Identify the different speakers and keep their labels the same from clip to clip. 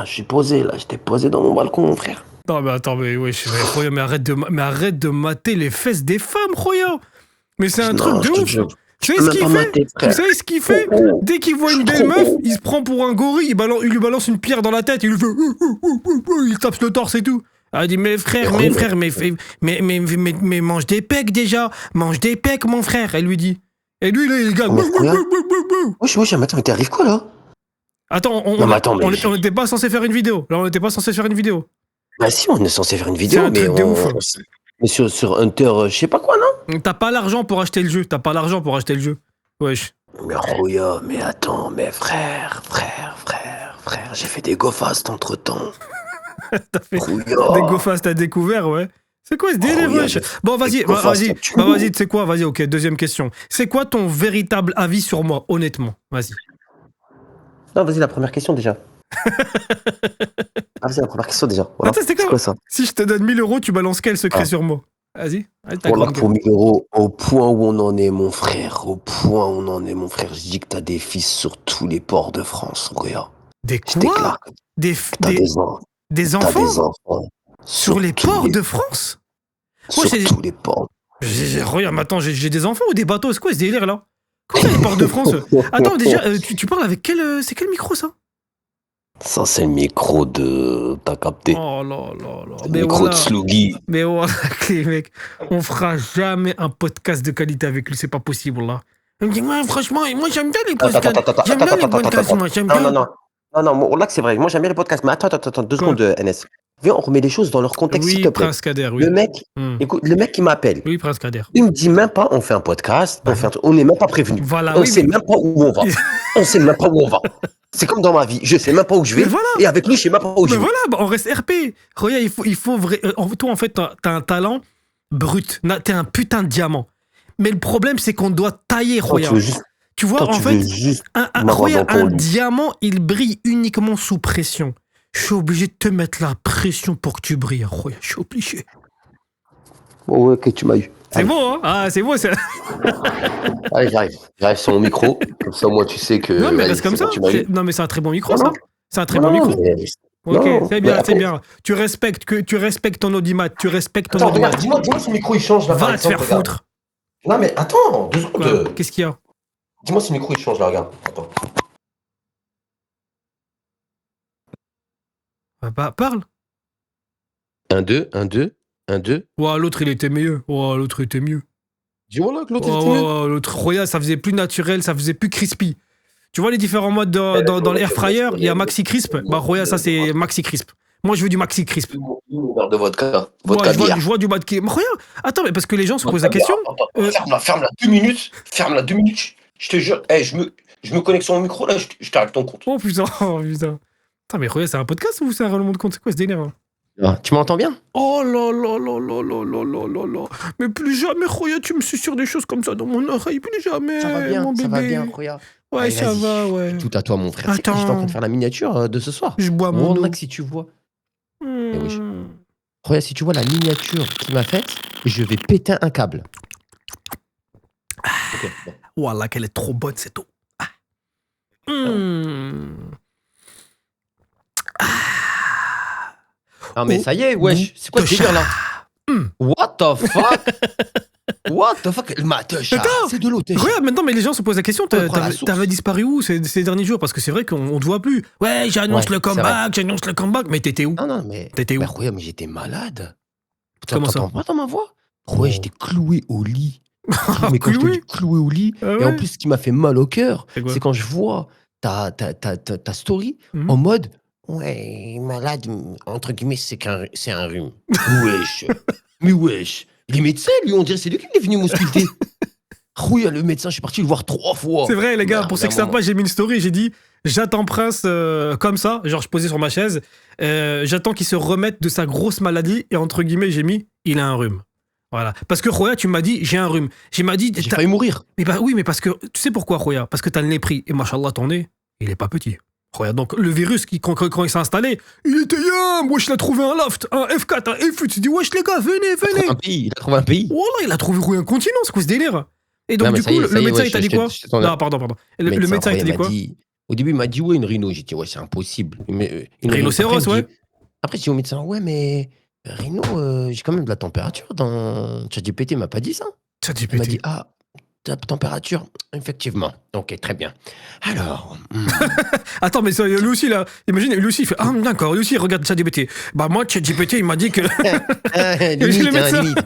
Speaker 1: je suis posé, là. J'étais posé dans mon balcon, mon frère.
Speaker 2: Non, mais attends, mais wesh, Roya, mais arrête de mater les fesses des femmes, Roya. Mais c'est un truc de ouf. Tu sais ce qu'il fait? Vous savez ce qu'il fait? Dès qu'il voit une belle meuf, il se prend pour un gorille, il lui balance une pierre dans la tête, il lui fait il tape le torse et tout. Elle dit mais frère, mais mange des pecs déjà, mange des pecs mon frère, elle lui dit. Et lui là il gagne.
Speaker 1: Wesh, mais attends, mais t'arrives quoi là?
Speaker 2: Attends, on n'était pas censé faire une vidéo. Là on n'était pas censé faire une vidéo.
Speaker 1: Bah si, on est censé faire une vidéo,
Speaker 2: mais
Speaker 1: mais sur Hunter, je sais pas quoi, non?
Speaker 2: T'as pas l'argent pour acheter le jeu. Wesh.
Speaker 1: Mais Roya, mais attends, mais frère, j'ai fait des go fast entre temps.
Speaker 2: T'as fait des go fast à découvert, ouais. C'est quoi ce délire, wesh? Bon, vas-y, tu sais quoi? Vas-y, ok, deuxième question. C'est quoi ton véritable avis sur moi, honnêtement? Vas-y.
Speaker 1: Non, vas-y, la première question déjà. Vas-y, la première question déjà. Voilà.
Speaker 2: Attends, c'est quoi ça? Si je te donne 1000 €, tu balances quel secret sur moi? Vas-y.
Speaker 1: Voilà, pour 1000 €, au point où on en est, mon frère. Je dis que t'as des fils sur tous les ports de France, Roya.
Speaker 2: Des quoi? Des enfants? Des enfants sur les ports de France?
Speaker 1: Sur tous les ports.
Speaker 2: Regarde, attends, j'ai des enfants ou des bateaux? C'est quoi ce délire là? Quoi les ports de France? Attends, déjà, tu parles avec quel... C'est quel micro ça?
Speaker 1: Ça, c'est le micro de... T'as capté?
Speaker 2: Oh là là là.
Speaker 1: Le micro de Sluggy.
Speaker 2: Mais voilà, les mecs, on fera jamais un podcast de qualité avec lui, c'est pas possible là. Il me dit, ouais, franchement, moi j'aime bien les podcasts. J'aime bien les podcasts, moi, j'aime bien.
Speaker 1: Non, là c'est vrai, moi j'aime bien les podcasts. Mais attends, 2 secondes, NS. Viens, on remet les choses dans leur contexte, s'il te plaît.
Speaker 2: Prince Kader, oui.
Speaker 1: Écoute, le mec qui m'appelle.
Speaker 2: Oui, Prince Kader.
Speaker 1: Il me dit même pas, on fait un podcast, on n'est même pas prévenu.
Speaker 2: Voilà,
Speaker 1: on sait même pas où on va. C'est comme dans ma vie, je sais même pas où je vais. Voilà. Et avec lui, je sais même pas où je vais.
Speaker 2: Voilà, on reste RP. Regarde, il faut vrai. Toi, en fait, t'as un talent brut. T'es un putain de diamant. Mais le problème, c'est qu'on doit tailler, Roya. Tu vois, en fait, un diamant, il brille uniquement sous pression. Je suis obligé de te mettre la pression pour que tu brilles, Roya. Je suis obligé.
Speaker 1: Oh, ouais, ok, tu m'as eu.
Speaker 2: C'est beau, hein? Ah, c'est beau, c'est...
Speaker 1: Allez, j'arrive sur mon micro. Comme ça, moi, tu sais que...
Speaker 2: Non, mais reste comme ça. Non, mais c'est un très bon micro, ça. C'est un très bon micro. Ok, c'est bien. Tu respectes ton audimat.
Speaker 1: Attends, regarde, dis-moi si le micro, il change, là,
Speaker 2: va te faire foutre.
Speaker 1: Non, mais attends, 2 secondes.
Speaker 2: Qu'est-ce qu'il y a?
Speaker 1: Dis-moi si le micro, il change, là, regarde. Attends.
Speaker 2: Bah, parle.
Speaker 1: 1, 2.
Speaker 2: Ouais, l'autre, il était mieux.
Speaker 1: Dis-moi là que l'autre, il était mieux.
Speaker 2: L'autre, Roya, ça faisait plus naturel, ça faisait plus crispy. Tu vois les différents modes dans l'air fryer? Il y a Maxi Crisp. Bah, Roya, ça, c'est Maxi Crisp. Moi, je veux du Maxi Crisp.
Speaker 1: Un verre de vodka.
Speaker 2: Je vois du bas de... Roya, attends, mais parce que les gens se posent la question...
Speaker 1: Ferme-la 2 minutes. Je te jure. Je me connecte sur mon micro, là, je t'arrête ton compte.
Speaker 2: Oh, putain. Putain, mais Roya, c'est un podcast ou c'est un règlement de compte? C'est quoi ce délire, hein?
Speaker 1: Tu m'entends bien?
Speaker 2: Oh là là là là là là là là là. Mais plus jamais, Roya, tu me susurres des choses comme ça dans mon oreille. Plus jamais, mon bébé.
Speaker 1: Ça va bien, Roya.
Speaker 2: Ouais, allez, ça va, ouais.
Speaker 1: Tout à toi, mon frère.
Speaker 2: Attends.
Speaker 1: J'étais en train de faire la miniature de ce soir.
Speaker 2: Je bois mon eau.
Speaker 1: Mec, si tu vois. Oui. Roya, si tu vois la miniature qu'il m'a faite, je vais péter un câble.
Speaker 2: Okay, bon. Wallah, qu'elle est trop bonne, cette eau.
Speaker 1: Non mais ça y est, wesh, c'est quoi ce délire là? What the fuck? C'est de l'eau.
Speaker 2: Regarde, maintenant, mais les gens se posent la question, t'avais disparu où ces derniers jours? Parce que c'est vrai qu'on te voit plus. Ouais, j'annonce le comeback, mais t'étais où?
Speaker 1: Non, mais...
Speaker 2: T'étais où?
Speaker 1: Regarde, mais j'étais malade.
Speaker 2: Comment ça?
Speaker 1: T'entends pas dans ma voix? Ouais, j'étais cloué au lit. Mais quand je te dis cloué au lit, et en plus, ce qui m'a fait mal au cœur, c'est quand je vois ta story en mode... Ouais, malade, entre guillemets, c'est un rhume. Wesh. Mais wesh. Les médecins, lui, on dirait c'est lui qui est venu m'ausculter. Oui, le médecin, je suis parti le voir 3 fois.
Speaker 2: C'est vrai, les gars, pour ceux qui ne savent pas, j'ai mis une story, j'ai dit, j'attends Prince comme ça, genre je posais sur ma chaise, j'attends qu'il se remette de sa grosse maladie, et entre guillemets, j'ai mis, il a un rhume. Voilà. Parce que Roya, tu m'as dit, j'ai un rhume. J'ai
Speaker 1: failli mourir.
Speaker 2: Oui, mais parce que, tu sais pourquoi, Roya? Parce que t'as le nez pris, et machallah, ton nez, il est pas petit. Regarde, donc le virus, quand il s'est installé, il était wesh, il a trouvé un loft, un F4, un F8, il s'est dit, wesh les gars, venez.
Speaker 1: Il a trouvé un pays.
Speaker 2: Wallah, il a trouvé un continent, c'est quoi ce délire? Et donc, du coup, le médecin, il t'a dit quoi? Non, pardon. Le médecin, il t'a dit quoi?
Speaker 1: Au début, il m'a dit, ouais, une rhino. J'ai dit, ouais, c'est impossible.
Speaker 2: Une rhinocéros, ouais.
Speaker 1: Après, j'ai dit au médecin, ouais, mais rhino, j'ai quand même de la température dans ChatGPT, il m'a pas dit ça. Il m'a dit, ah, ta température, effectivement. Ok, très bien. Alors.
Speaker 2: Attends, mais ça, lui aussi, là, imagine, lui aussi, il fait, ah, d'accord, lui aussi, il regarde ChatGPT. Bah, moi, ChatGPT, il m'a dit que.
Speaker 1: limite.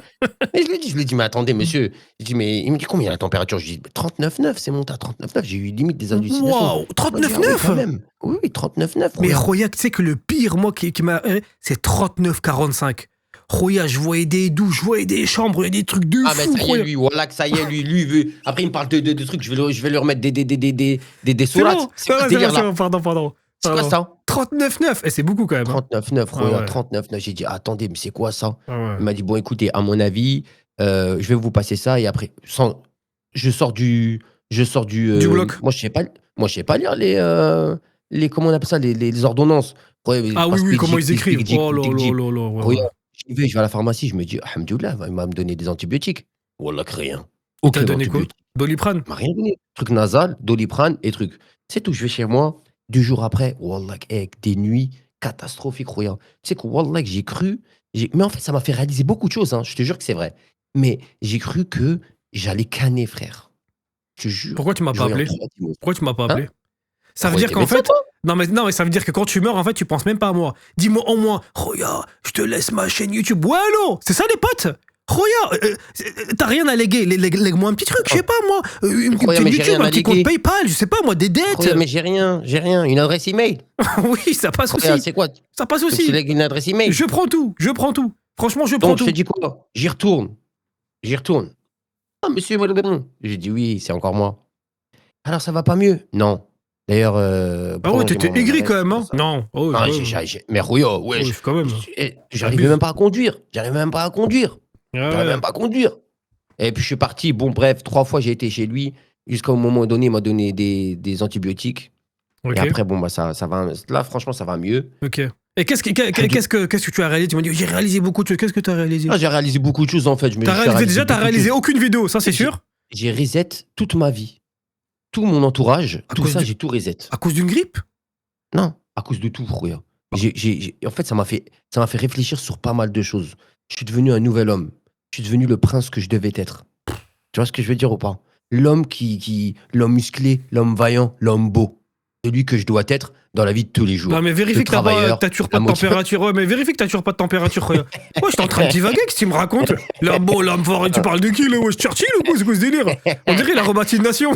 Speaker 1: Mais je lui ai dit, mais attendez, monsieur. Je dis, mais il me dit combien la température? Je dis, 39,9, c'est monté à 39,9. J'ai eu limite des hallucinations.
Speaker 2: Waouh, 39,9
Speaker 1: Oui, 39,9.
Speaker 2: Mais Roya, tu sais que le pire, moi, qui m'a. C'est 39,45. Roya, je voyais des douches, je voyais des chambres, il y a des trucs de fou.
Speaker 1: Ah, mais ça y est, lui, voilà, que ça y est, lui veut. Après, il me parle de trucs, je vais lui remettre des sourates.
Speaker 2: C'est quoi ce délire là? Pardon.
Speaker 1: C'est quoi ça?
Speaker 2: 39,9, et c'est beaucoup quand même.
Speaker 1: 39,9, Roya, 39,9. J'ai dit, attendez, mais c'est quoi ça? Il m'a dit, bon, écoutez, à mon avis, je vais vous passer ça, et après, je sors du
Speaker 2: bloc.
Speaker 1: Moi, je sais pas lire les comment on appelle ça, les ordonnances.
Speaker 2: Ah oui, comment ils écrivent. Oh là.
Speaker 1: Je vais à la pharmacie, je me dis, alhamdoulilah, il va me donner des antibiotiques. Wallah, rien.
Speaker 2: T'as donné quoi? Doliprane?
Speaker 1: Il m'a rien donné. Truc nasal, Doliprane et truc. C'est tout, je vais chez moi. 2 jours après, wallah, avec des nuits catastrophiques, regarde. Tu sais que wallah, que j'ai cru. Mais en fait, ça m'a fait réaliser beaucoup de choses, hein. Je te jure que c'est vrai. Mais j'ai cru que j'allais canner, frère. Je te jure.
Speaker 2: Pourquoi tu m'as pas appelé? Ça veut dire qu'en fait. Non mais ça veut dire que quand tu meurs, en fait, tu penses même pas à moi. Dis-moi au moins, Roya, je te laisse ma chaîne YouTube. Ouais, allô, c'est ça les potes? Roya, t'as rien à léguer. Lègue-moi un petit truc, je sais pas moi. Une chaîne YouTube, un petit compte PayPal, je sais pas moi, des dettes.
Speaker 1: Roya, mais j'ai rien. Une adresse email.
Speaker 2: Oui, ça passe aussi.
Speaker 1: C'est quoi?
Speaker 2: Ça passe aussi.
Speaker 1: Tu lègues une adresse email.
Speaker 2: Je prends tout. Franchement, je prends tout.
Speaker 1: Donc, je te dis quoi? J'y retourne. Ah, monsieur, j'ai dit oui, c'est encore moi. Alors, ça va pas mieux? Non. D'ailleurs,
Speaker 2: ah ouais, t'étais aigri quand même, hein? Non.
Speaker 1: Oh, non, mais Roya, ouais.
Speaker 2: Quand même.
Speaker 1: J'arrivais même pas à conduire. J'arrivais même pas à conduire. Et puis je suis parti. Bon, bref, 3 fois j'ai été chez lui. Jusqu'au moment donné, il m'a donné des antibiotiques. Et après, bon, bah ça va. Là, franchement, ça va mieux.
Speaker 2: Ok. Et qu'est-ce que tu as réalisé? Tu m'as dit, j'ai réalisé beaucoup de choses. Qu'est-ce que tu as réalisé?
Speaker 1: J'ai réalisé beaucoup de choses en fait.
Speaker 2: T'as réalisé aucune vidéo, ça c'est sûr?
Speaker 1: J'ai reset toute ma vie. Tout mon entourage, tout ça, j'ai tout reset.
Speaker 2: À cause d'une grippe?
Speaker 1: Non, à cause de tout, regarde. En fait, ça m'a fait réfléchir sur pas mal de choses. Je suis devenu un nouvel homme. Je suis devenu le prince que je devais être. Tu vois ce que je veux dire ou pas? L'homme l'homme musclé, l'homme vaillant, l'homme beau. Celui que je dois être dans la vie de tous les jours.
Speaker 2: Non, mais vérifie que t'as toujours pas de température. Ouais, mais vérifie que t'as toujours pas de température. Ouais, j'étais en train de divaguer, qu'est-ce que tu me racontes? L'homme beau, l'homme fort, tu parles de qui, là? Churchill ou quoi? C'est quoi ce délire? On dirait la rebâtie de nation.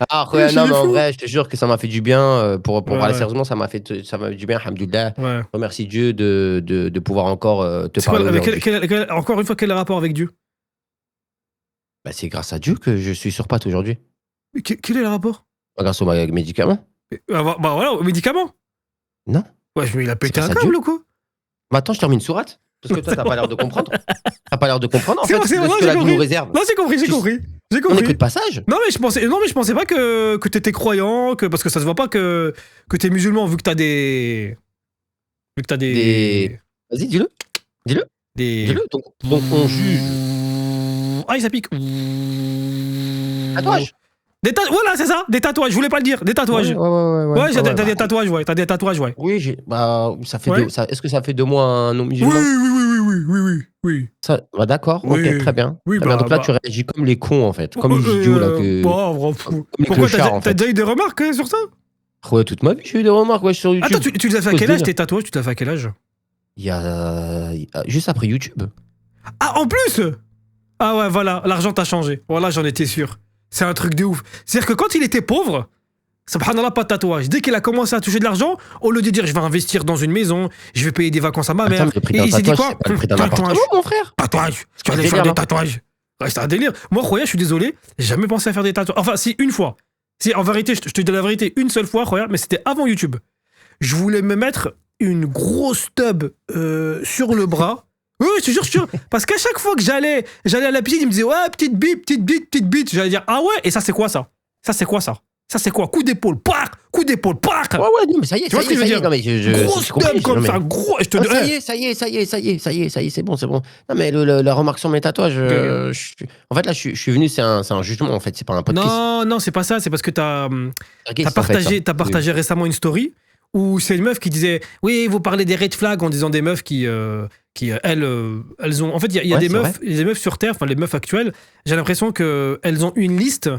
Speaker 1: Ah, ouais, non, mais en vrai, je te jure que ça m'a fait du bien. Pour parler sérieusement, ça m'a fait du bien, alhamdoulilah. Ouais. Remercie Dieu de pouvoir encore te parler.
Speaker 2: Encore une fois, quel est le rapport avec Dieu?
Speaker 1: Bah, c'est grâce à Dieu que je suis sur pattes aujourd'hui.
Speaker 2: Quel est le rapport?
Speaker 1: Grâce aux médicaments.
Speaker 2: Bah voilà, aux médicaments.
Speaker 1: Non.
Speaker 2: Ouais, mais il a pété un câble ou quoi?
Speaker 1: Bah attends, je termine une sourate. Parce que toi, t'as pas l'air de comprendre. T'as pas l'air de comprendre, en fait, ce que la vie nous réserve.
Speaker 2: Non, j'ai compris.
Speaker 1: On est que de passage.
Speaker 2: Non, mais je pensais pas que t'étais croyant, parce que ça se voit pas que t'es musulman, vu que t'as des...
Speaker 1: Vas-y, dis-le. Dis-le. Donc, on juge.
Speaker 2: Ah, ça pique.
Speaker 1: Tatouage.
Speaker 2: Voilà, c'est ça, des tatouages, je voulais pas le dire, des tatouages. Ouais, t'as des tatouages, ouais. T'as des tatouages, ouais.
Speaker 1: Oui, ça fait est-ce que ça fait de moi un non-musulman?
Speaker 2: Oui.
Speaker 1: Ça, bah d'accord, ok, très bien. Oui, donc là, tu réagis comme les cons, en fait. Comme les idiots, là.
Speaker 2: Pourquoi t'as déjà eu des remarques sur ça?
Speaker 1: Ouais, toute ma vie, j'ai eu des remarques, sur YouTube.
Speaker 2: Attends, tu les as fait à quel âge, tes tatouages? Tu les as fait à quel âge?
Speaker 1: Il y a... Juste après YouTube.
Speaker 2: Ah, en plus? Ah ouais, voilà, l'argent t'a changé. Voilà, j'en étais sûr. C'est un truc de ouf. C'est-à-dire que quand il était pauvre, subhanallah, pas de tatouage. Dès qu'il a commencé à toucher de l'argent, au lieu de dire je vais investir dans une maison, je vais payer des vacances à ma mère,
Speaker 1: et il s'est dit quoi?
Speaker 2: Tatouage, mon frère. Tatouage. Tu vas aller faire des tatouages. Ouais, c'est un délire. Moi, Roya, je suis désolé, j'ai jamais pensé à faire des tatouages. Enfin, si, une fois. Si, en vérité, je te dis la vérité, une seule fois, Roya, mais c'était avant YouTube. Je voulais me mettre une grosse tub sur le bras. Oui, je te jure. Parce qu'à chaque fois que j'allais à la piscine, il me disait ouais, petite bite. J'allais dire ah ouais, et ça c'est quoi ça? Ça c'est quoi? Coup d'épaule, coup d'épaule.
Speaker 1: Ouais, non, mais ça y est,
Speaker 2: tu vois ce que je veux dire?
Speaker 1: Non, mais
Speaker 2: gros step comme ça, gros. Je te
Speaker 1: ça y est, c'est bon. Non, mais la remarque sur mes tatouages, en fait, là, je suis venu, c'est un jugement, en fait, c'est pas un podcast.
Speaker 2: Non, c'est pas ça, c'est parce que t'as partagé récemment une story où c'est une meuf qui disait oui, vous parlez des red flags en disant des meufs qui elles ont, en fait, il y a des meufs sur Terre, enfin les meufs actuelles, j'ai l'impression que elles ont une liste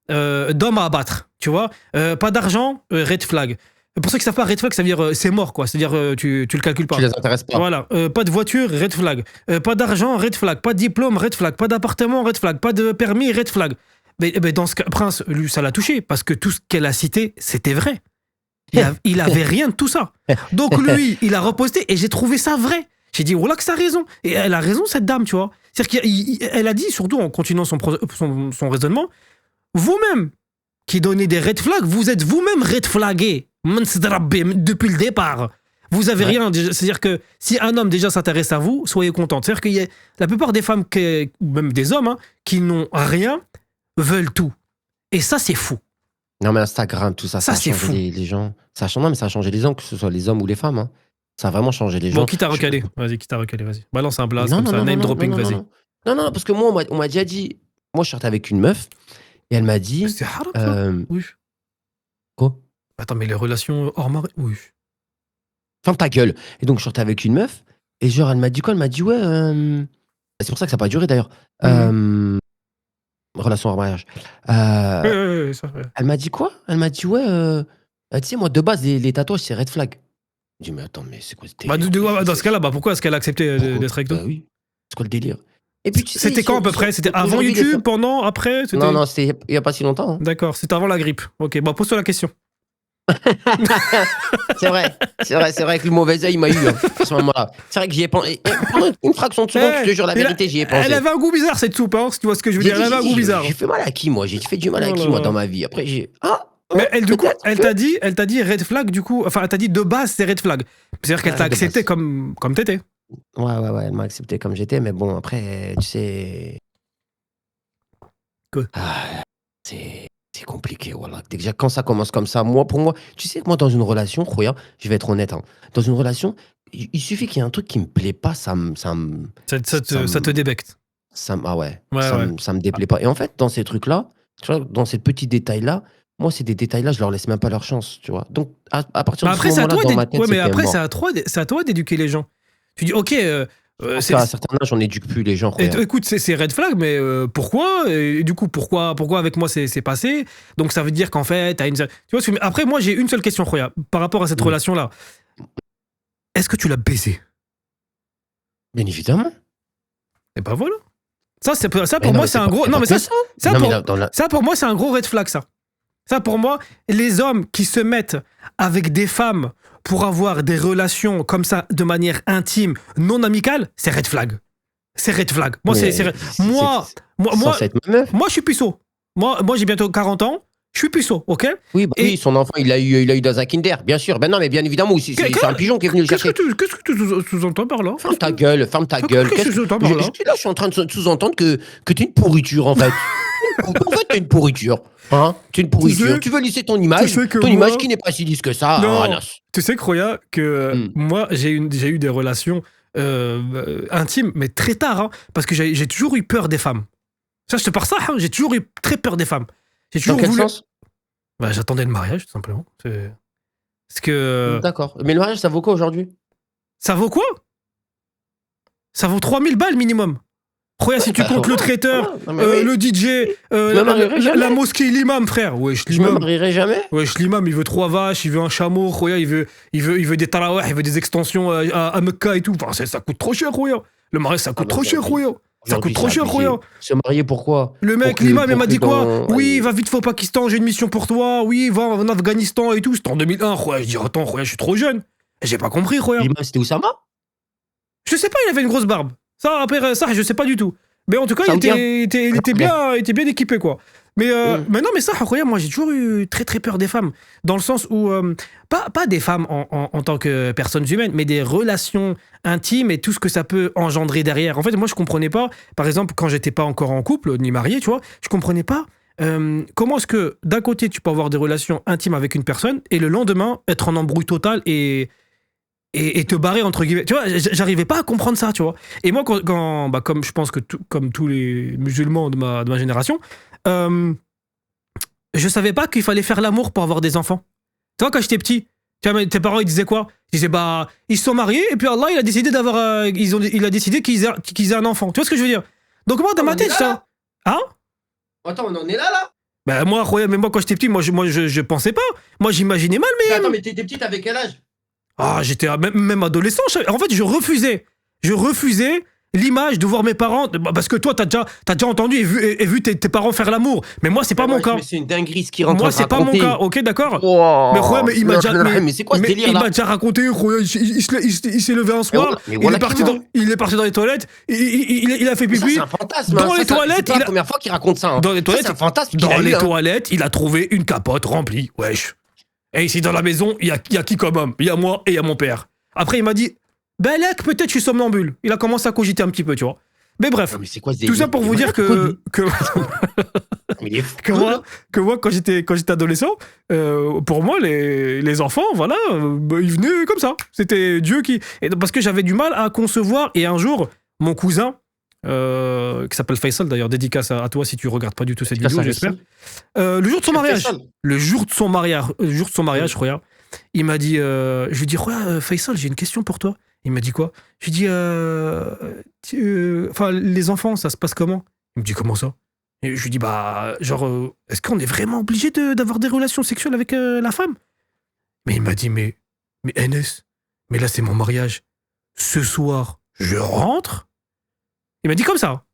Speaker 2: d'hommes à abattre, tu vois, pas d'argent, red flag. Pour ceux qui savent pas, red flag, ça veut dire c'est mort, quoi. C'est-à-dire tu le calcules pas.
Speaker 1: Tu les intéresses pas.
Speaker 2: Voilà. Pas de voiture, red flag. Pas d'argent, red flag. Pas de diplôme, red flag. Pas d'appartement, red flag. Pas de permis, red flag. Mais dans ce cas, Prince, lui, ça l'a touché parce que tout ce qu'elle a cité, c'était vrai. Il avait rien de tout ça. Donc lui, il a reposté et j'ai trouvé ça vrai. J'ai dit, voilà que ça a raison. Et elle a raison, cette dame, tu vois. C'est-à-dire qu'elle a dit, surtout en continuant son raisonnement, vous-même qui donnez des red flags, vous êtes vous-même red flagué depuis le départ. Vous avez rien. C'est-à-dire que si un homme déjà s'intéresse à vous, soyez contente. C'est-à-dire qu'il y a la plupart des femmes, ou même des hommes, qui n'ont rien, veulent tout. Et ça, c'est fou.
Speaker 1: Non, mais Instagram, tout ça a changé les gens. Ça a changé les gens, que ce soit les hommes ou les femmes. Ça a vraiment changé les gens.
Speaker 2: Bon, qui t'a recalé ? Vas-y. Balance un blast comme ça, name dropping, vas-y.
Speaker 1: Non, parce que moi, on m'a déjà dit... Moi, je sortais avec une meuf, et elle m'a dit...
Speaker 2: C'est haram, ça ? Oui.
Speaker 1: Quoi ?
Speaker 2: Attends, mais les relations hors mari... Oui.
Speaker 1: Ferme ta gueule. Et donc, je sortais avec une meuf, et genre, elle m'a dit quoi ? Elle m'a dit, ouais... C'est pour ça que ça n'a pas duré, d'ailleurs. Relation hors mariage. Elle m'a dit quoi ? Elle m'a dit, ouais... tu sais, moi, de base, les tatouages, c'est red flag. Je dis, mais attends, mais c'est quoi ce délire ?
Speaker 2: Dans ce cas-là, pourquoi est-ce qu'elle a accepté d'être avec toi ?
Speaker 1: Oui. C'est quoi le délire ? Et puis, tu sais,
Speaker 2: c'était quand à peu près ? C'était avant YouTube, pendant, après ?
Speaker 1: Non, c'était il n'y a pas si longtemps. Hein.
Speaker 2: D'accord, c'était avant la grippe. Ok, bon, pose-toi la question.
Speaker 1: C'est vrai que le mauvais œil m'a eu à ce moment-là. C'est vrai que j'y ai pensé. Pendant une fraction de seconde, je te jure la vérité, j'y ai pensé.
Speaker 2: Elle avait un goût bizarre, cette soupe, hein, si tu vois ce que je veux dire. Elle avait un goût bizarre.
Speaker 1: J'ai fait mal à qui, moi ? J'ai fait du mal à qui, moi, dans ma vie ? Après,
Speaker 2: mais elle, du coup, elle t'a dit red flag, du coup, enfin, elle t'a dit de base, c'est red flag. C'est-à-dire qu'elle t'a accepté comme t'étais.
Speaker 1: Ouais, elle m'a accepté comme j'étais, mais bon, après, tu sais.
Speaker 2: Quoi ?
Speaker 1: C'est compliqué, voilà. Déjà, quand ça commence comme ça, pour moi, tu sais que moi, dans une relation, regarde, je vais être honnête, hein, dans une relation, il suffit qu'il y ait un truc qui me plaît pas, ça
Speaker 2: te débecte.
Speaker 1: Ça me déplaît pas. Et en fait, dans ces trucs-là, tu vois, dans ces petits détails-là, moi, c'est des détails-là, je leur laisse même pas leur chance, tu vois. Donc, à partir de ce moment-là, dans ma tête,
Speaker 2: mais après, c'est à toi d'éduquer les gens. Tu dis, ok...
Speaker 1: à un certain âge, on n'éduque plus les gens.
Speaker 2: Écoute, c'est red flag, mais pourquoi ? Et du coup, pourquoi avec moi c'est passé ? Donc ça veut dire qu'en fait, t'as une... Tu vois, après, moi, j'ai une seule question, Roya, par rapport à cette relation-là. Est-ce que tu l'as baisé ?
Speaker 1: Bien évidemment.
Speaker 2: Et ben voilà. Ça pour moi, c'est un gros... Non, mais ça, pour moi, c'est un gros red flag, ça. Ça, pour moi, les hommes qui se mettent avec des femmes pour avoir des relations comme ça, de manière intime, non amicale, c'est red flag. C'est red flag. Moi, moi, je suis puceau. Moi, j'ai bientôt 40 ans. Je suis puceau, ok ?
Speaker 1: Oui, son enfant, il a eu dans un Kinder, bien sûr. Ben non, mais bien évidemment, c'est un pigeon qui est venu le chercher.
Speaker 2: Qu'est-ce que tu sous-entends par là ?
Speaker 1: Ferme ta gueule.
Speaker 2: Qu'est-ce que tu sous-entends par là ?
Speaker 1: Je suis en train de sous-entendre que t'es une pourriture, en fait. En fait, t'es une pourriture. Hein ? T'es une pourriture. Tu veux lisser ton image qui n'est pas si lisse que ça.
Speaker 2: Non, tu sais, Roya, que moi, j'ai eu des relations intimes, mais très tard, hein, parce que j'ai toujours eu peur des femmes. Ça, je te parle ça, hein, j'ai toujours eu très peur des femmes.
Speaker 1: Dans quel sens ?
Speaker 2: J'attendais le mariage, tout simplement. Parce que...
Speaker 1: D'accord. Mais le mariage, ça vaut quoi aujourd'hui ?
Speaker 2: Ça vaut quoi ? Ça vaut 3000 balles minimum. Regarde, si tu comptes le traiteur, le DJ, la mosquée, l'imam, frère. Wesh,
Speaker 1: l'imam. Je me marierai jamais.
Speaker 2: Wesh, l'imam, il veut 3 vaches, il veut un chameau, Roya, il veut des tarawih, il veut des extensions à Mecca et tout. Enfin, ça coûte trop cher, Roya. Le mariage, ça coûte trop cher, Roya. Ça coûte trop cher, Roya.
Speaker 1: Se marier, pourquoi ?
Speaker 2: Le mec, l'imam, il m'a dit quoi ? Oui, va vite, faut au Pakistan, j'ai une mission pour toi. Oui, va en Afghanistan et tout. C'était en 2001, Roya. Je dis, attends, Roya, je suis trop jeune. J'ai pas compris, Roya.
Speaker 1: L'imam, c'était Oussama ?
Speaker 2: Je sais pas, il avait une grosse barbe. Ça, après, ça, je sais pas du tout. Mais en tout cas, il était bien équipé, quoi. Mais non, mais ça, Roya, moi, j'ai toujours eu très, très peur des femmes. Dans le sens où, pas des femmes en tant que personnes humaines, mais des relations intimes et tout ce que ça peut engendrer derrière. En fait, moi, je comprenais pas, par exemple, quand j'étais pas encore en couple, ni marié, tu vois, je comprenais pas comment est-ce que d'un côté tu peux avoir des relations intimes avec une personne et le lendemain être en embrouille total et te barrer entre guillemets, tu vois, j'arrivais pas à comprendre ça, tu vois. Et moi comme je pense que comme tous les musulmans de ma génération, je savais pas qu'il fallait faire l'amour pour avoir des enfants. Tu vois, quand j'étais petit, tu vois, tes parents ils disaient quoi? Ils disaient ils se sont mariés et puis Allah il a décidé d'avoir il a décidé qu'ils aient un enfant. Tu vois ce que je veux dire? Donc moi dans ma tête ça, hein?
Speaker 1: Attends, on en est là?
Speaker 2: Ben moi quand j'étais petit, moi je pensais pas. Moi j'imaginais mal, mais.
Speaker 1: Attends, mais t'étais petit, t'avais quel âge?
Speaker 2: Ah, j'étais même adolescent. En fait, je refusais l'image de voir mes parents. Parce que toi, t'as déjà entendu et vu tes parents faire l'amour. Mais moi, c'est pas mon cas.
Speaker 1: Mais c'est une dinguerie ce qui rentre.
Speaker 2: Moi, c'est pas mon cas, ok, d'accord?
Speaker 1: Wow.
Speaker 2: Mais il m'a déjà.
Speaker 1: Mais c'est quoi ce délire là?
Speaker 2: Il m'a déjà raconté. Il s'est levé un soir. Il est parti dans les toilettes. Il a fait pipi.
Speaker 1: C'est un fantasme.
Speaker 2: Dans les toilettes.
Speaker 1: C'est la première fois qu'il raconte ça.
Speaker 2: Dans les toilettes.
Speaker 1: C'est un fantasme.
Speaker 2: Dans les toilettes, il a trouvé une capote remplie. Wesh. Et ici, dans la maison, il y a qui comme homme? Il y a moi et il y a mon père. Après, il m'a dit, Belek, peut-être je suis somnambule. Il a commencé à cogiter un petit peu, tu vois. Mais bref,
Speaker 1: mais c'est quoi ce
Speaker 2: tout ça pour vous dire que moi, quand j'étais adolescent, pour moi, les enfants, voilà, ils venaient comme ça. C'était Dieu qui... Parce que j'avais du mal à concevoir. Et un jour, mon cousin, qui s'appelle Faisal, d'ailleurs, dédicace à toi si tu regardes pas du tout cette vidéo, j'espère. Le jour de son mariage, je crois, il m'a dit, je lui ai dit, Faisal, j'ai une question pour toi. Il m'a dit quoi? Je lui ai dit, les enfants, ça se passe comment? Il me dit, comment ça? Et je lui dis, est-ce qu'on est vraiment obligé d'avoir des relations sexuelles avec la femme? Mais il m'a dit, mais NS, mais là c'est mon mariage. Ce soir, je rentre. Il m'a dit comme ça.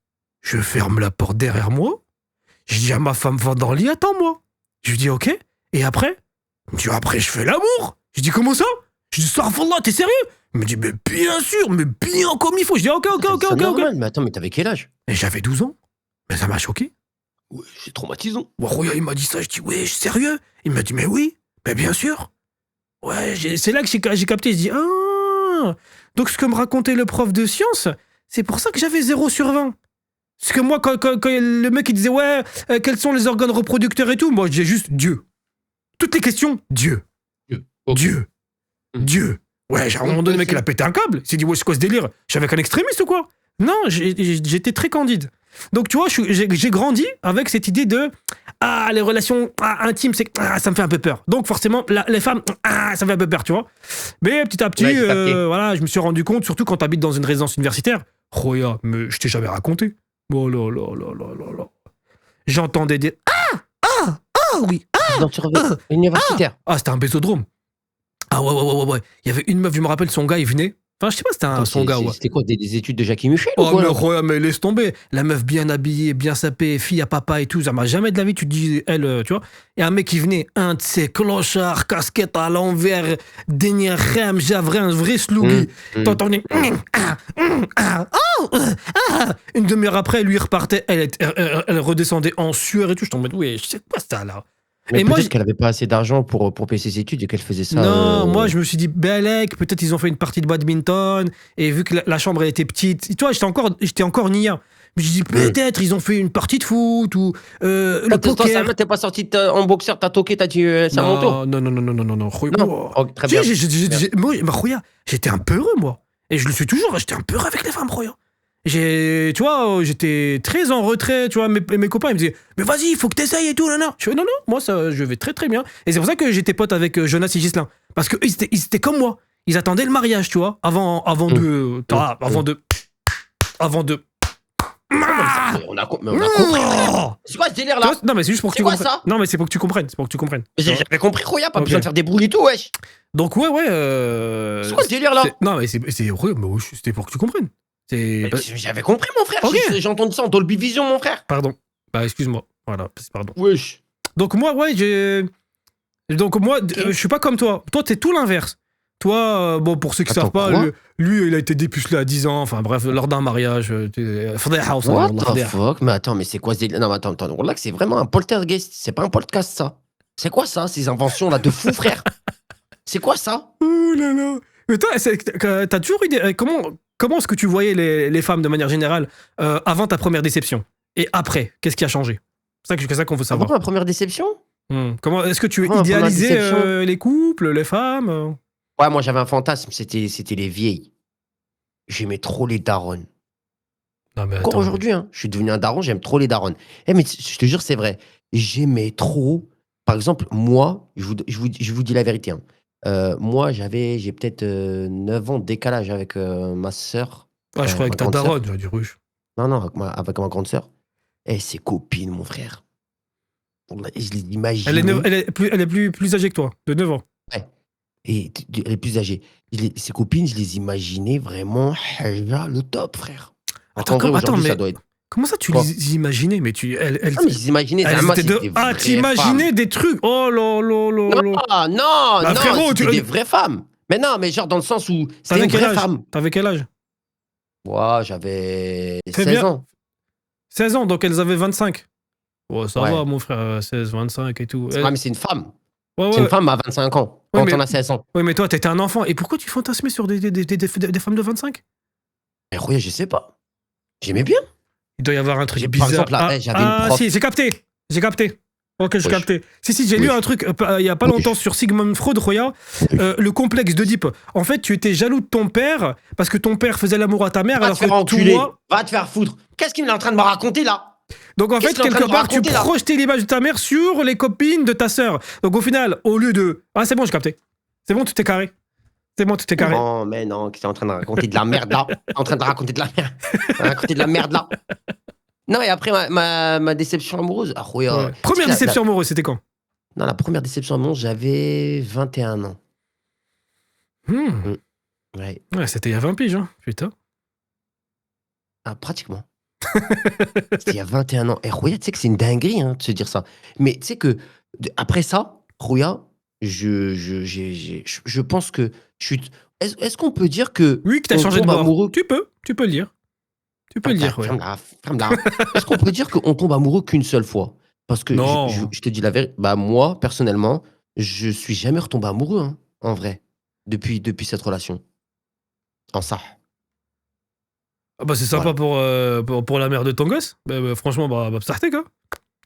Speaker 2: Je ferme la porte derrière moi. Je dis à ma femme, va dans le lit, attends-moi. Je lui dis, ok. Et après? Il me dit, après, je fais l'amour. Je dis, comment ça? Je dis, Sarfallah, t'es sérieux? Il me dit, mais bien sûr, mais bien comme il faut. Je dis, ok.
Speaker 1: Mais attends, mais t'avais quel âge?
Speaker 2: Et j'avais 12 ans. Mais ça m'a choqué.
Speaker 1: Ouais, c'est traumatisant.
Speaker 2: Ouais, il m'a dit ça. Je dis, ouais, sérieux? Il m'a dit, mais oui, mais bien sûr. Ouais, c'est là que j'ai capté. Je dis, ah. Donc, ce que me racontait le prof de sciences, c'est pour ça que j'avais 0/20. Parce que moi, quand le mec il disait, ouais, quels sont les organes reproducteurs et tout, moi, j'ai juste Dieu. Toutes les questions, Dieu. Okay. Dieu. Ouais, à un moment donné, le mec, il a pété un câble. Il s'est dit, ouais, c'est quoi ce délire? J'avais qu'un extrémiste ou quoi? Non, j'étais très candide. Donc, tu vois, j'ai grandi avec cette idée de, les relations intimes, ça me fait un peu peur. Donc, forcément, les femmes, ça me fait un peu peur, tu vois. Mais petit à petit, voilà, je me suis rendu compte, surtout quand t'habites dans une résidence universitaire, Roya, mais je t'ai jamais raconté. Oh là là là là là là. J'entendais des oui.
Speaker 1: Universitaire.
Speaker 2: C'était un bésodrome. Ah ouais. Il y avait une meuf, je me rappelle, son gars, il venait. Enfin, je sais pas, c'était son gars. Ouais.
Speaker 1: C'était quoi, des études de Jackie Michel
Speaker 2: ou quoi, mais laisse tomber. La meuf bien habillée, bien sapée, fille à papa et tout. Ça m'a jamais de la vie, tu te dis, elle, tu vois. Et un mec qui venait, un de ces clochards, casquette à l'envers, dernier rem, j'avais un vrai slougi. T'entendais. Une demi-heure après, lui repartait, elle redescendait en sueur et tout. Je t'en mets, oui, je sais pas ça là.
Speaker 1: Mais peut-être qu'elle avait pas assez d'argent pour payer ses études et qu'elle faisait ça.
Speaker 2: Non, moi je me suis dit, Belek, peut-être ils ont fait une partie de badminton et vu que la chambre elle était petite, tu vois, j'étais encore nia. Je me suis dit, peut-être ils ont fait une partie de foot ou le poker.
Speaker 1: T'es pas sorti en boxeur, t'as toqué, t'as dit c'est mon tour.
Speaker 2: Non.
Speaker 1: Oh, très bien.
Speaker 2: Moi, j'étais un peu heureux, moi. Et je le suis toujours, j'étais un peu heureux avec les femmes, Roya. Tu vois, j'étais très en retrait, tu vois, mes copains, ils me disaient, mais vas-y, il faut que t'essayes et tout, non. Je fais, non, moi, ça, je vais très très bien. Et c'est pour ça que j'étais pote avec Jonas et Ghislain. Parce qu'ils étaient comme moi. Ils attendaient le mariage, tu vois, avant de...
Speaker 1: On a compris. C'est quoi ce délire là?
Speaker 2: Non, mais c'est juste pour que tu comprennes. Non, mais c'est pour que tu comprennes.
Speaker 1: J'avais compris, Roya, pas besoin de faire des bruits et tout, wesh.
Speaker 2: Donc, ouais.
Speaker 1: C'est quoi ce délire là?
Speaker 2: Non, mais c'était pour que tu comprennes.
Speaker 1: J'avais compris, mon frère.
Speaker 2: Okay.
Speaker 1: J'ai entendu ça en Dolby Vision, mon frère.
Speaker 2: Pardon. Excuse-moi. Voilà, pardon.
Speaker 1: Wesh.
Speaker 2: Donc moi, je suis pas comme toi. Toi, t'es tout l'inverse. Toi, pour ceux qui savent pas, lui, il a été dépucelé à 10 ans. Enfin, bref, lors d'un mariage.
Speaker 1: What the fuck? Mais attends, mais c'est quoi ce délire? Non, attends. Là, c'est vraiment un poltergeist. C'est pas un podcast, ça. C'est quoi ça, ces inventions là de fou, frère? C'est quoi ça?
Speaker 2: Ouh là là. Mais toi, t'as toujours eu Comment est-ce que tu voyais les femmes de manière générale avant ta première déception? Et après, qu'est-ce qui a changé? C'est ça qu'on veut savoir.
Speaker 1: Ma première déception?
Speaker 2: Comment est-ce que tu idéalisais les couples, les femmes?
Speaker 1: Ouais, moi j'avais un fantasme, c'était les vieilles. J'aimais trop les daronnes. Encore aujourd'hui, hein, je suis devenu un daron, j'aime trop les daronnes. Mais je te jure, c'est vrai. J'aimais trop. Par exemple, moi, je vous dis la vérité. Hein. Moi, j'ai peut-être 9 ans de décalage avec ma sœur.
Speaker 2: Ah, je crois avec ta daronne, du ruche.
Speaker 1: Non, avec ma grande sœur. Ses copines, mon frère. Je les imagine.
Speaker 2: Elle est plus âgée que toi, de 9 ans.
Speaker 1: Ouais. Et elle est plus âgée. Ses copines, je les imaginais vraiment le top, frère.
Speaker 2: Attends, mais ça doit être... comment ça tu les imaginais? Mais mais
Speaker 1: je imaginais
Speaker 2: t'imaginais des trucs. Oh là.
Speaker 1: Non, frérot, c'était des vraies femmes. Mais non, mais genre dans le sens où c'était une vraie femme.
Speaker 2: T'avais quel âge?
Speaker 1: Ouais, j'avais 16 ans.
Speaker 2: 16 ans, donc elles avaient 25. Oh, ça va, mon frère, 16, 25 et tout.
Speaker 1: Mais c'est une femme. C'est une femme à 25 ans, quand on a 16 ans.
Speaker 2: Oui, mais toi, t'étais un enfant. Et pourquoi tu fantasmais sur des femmes de 25?
Speaker 1: Mais je sais pas. J'aimais bien.
Speaker 2: Il doit y avoir un truc bizarre.
Speaker 1: Par exemple, j'avais une prof.
Speaker 2: Si, j'ai capté. Ok, j'ai capté. Si, j'ai lu un truc il y a pas longtemps sur Sigmund Freud, Roya, le complexe d'Oedipe. En fait, tu étais jaloux de ton père parce que ton père faisait l'amour à ta mère.
Speaker 1: Va te faire enculer. Va te faire foutre. Qu'est-ce qu'il est en train de me raconter là?
Speaker 2: Donc en fait, quelque part, tu projetais l'image de ta mère sur les copines de ta sœur. Donc au final, au lieu de... Ah, c'est bon, j'ai capté. C'est bon, tout est carré.
Speaker 1: Non, mais non, tu es en train de raconter de la merde là. Raconter de la merde là. Non, et après, ma déception amoureuse.
Speaker 2: Première déception amoureuse, c'était quand?
Speaker 1: Non, la première déception amoureuse, j'avais 21 ans. Ouais,
Speaker 2: c'était il y a 20 piges, hein, putain.
Speaker 1: Ah, pratiquement. C'était il y a 21 ans. Et Rouya, tu sais que c'est une dinguerie de se dire ça. Mais tu sais que, après ça, Rouya, je pense que est-ce qu'on peut dire que...
Speaker 2: Oui, que t'as changé de bord. Amoureux... Tu peux le dire. Tu peux le dire,
Speaker 1: ferme-la. Est-ce qu'on peut dire qu'on tombe amoureux qu'une seule fois? Parce que je te dis la vérité, moi, personnellement, je suis jamais retombé amoureux, en vrai, depuis cette relation. En ça.
Speaker 2: Ah bah c'est sympa pour la mère de ton gosse. Franchement, psartek, hein.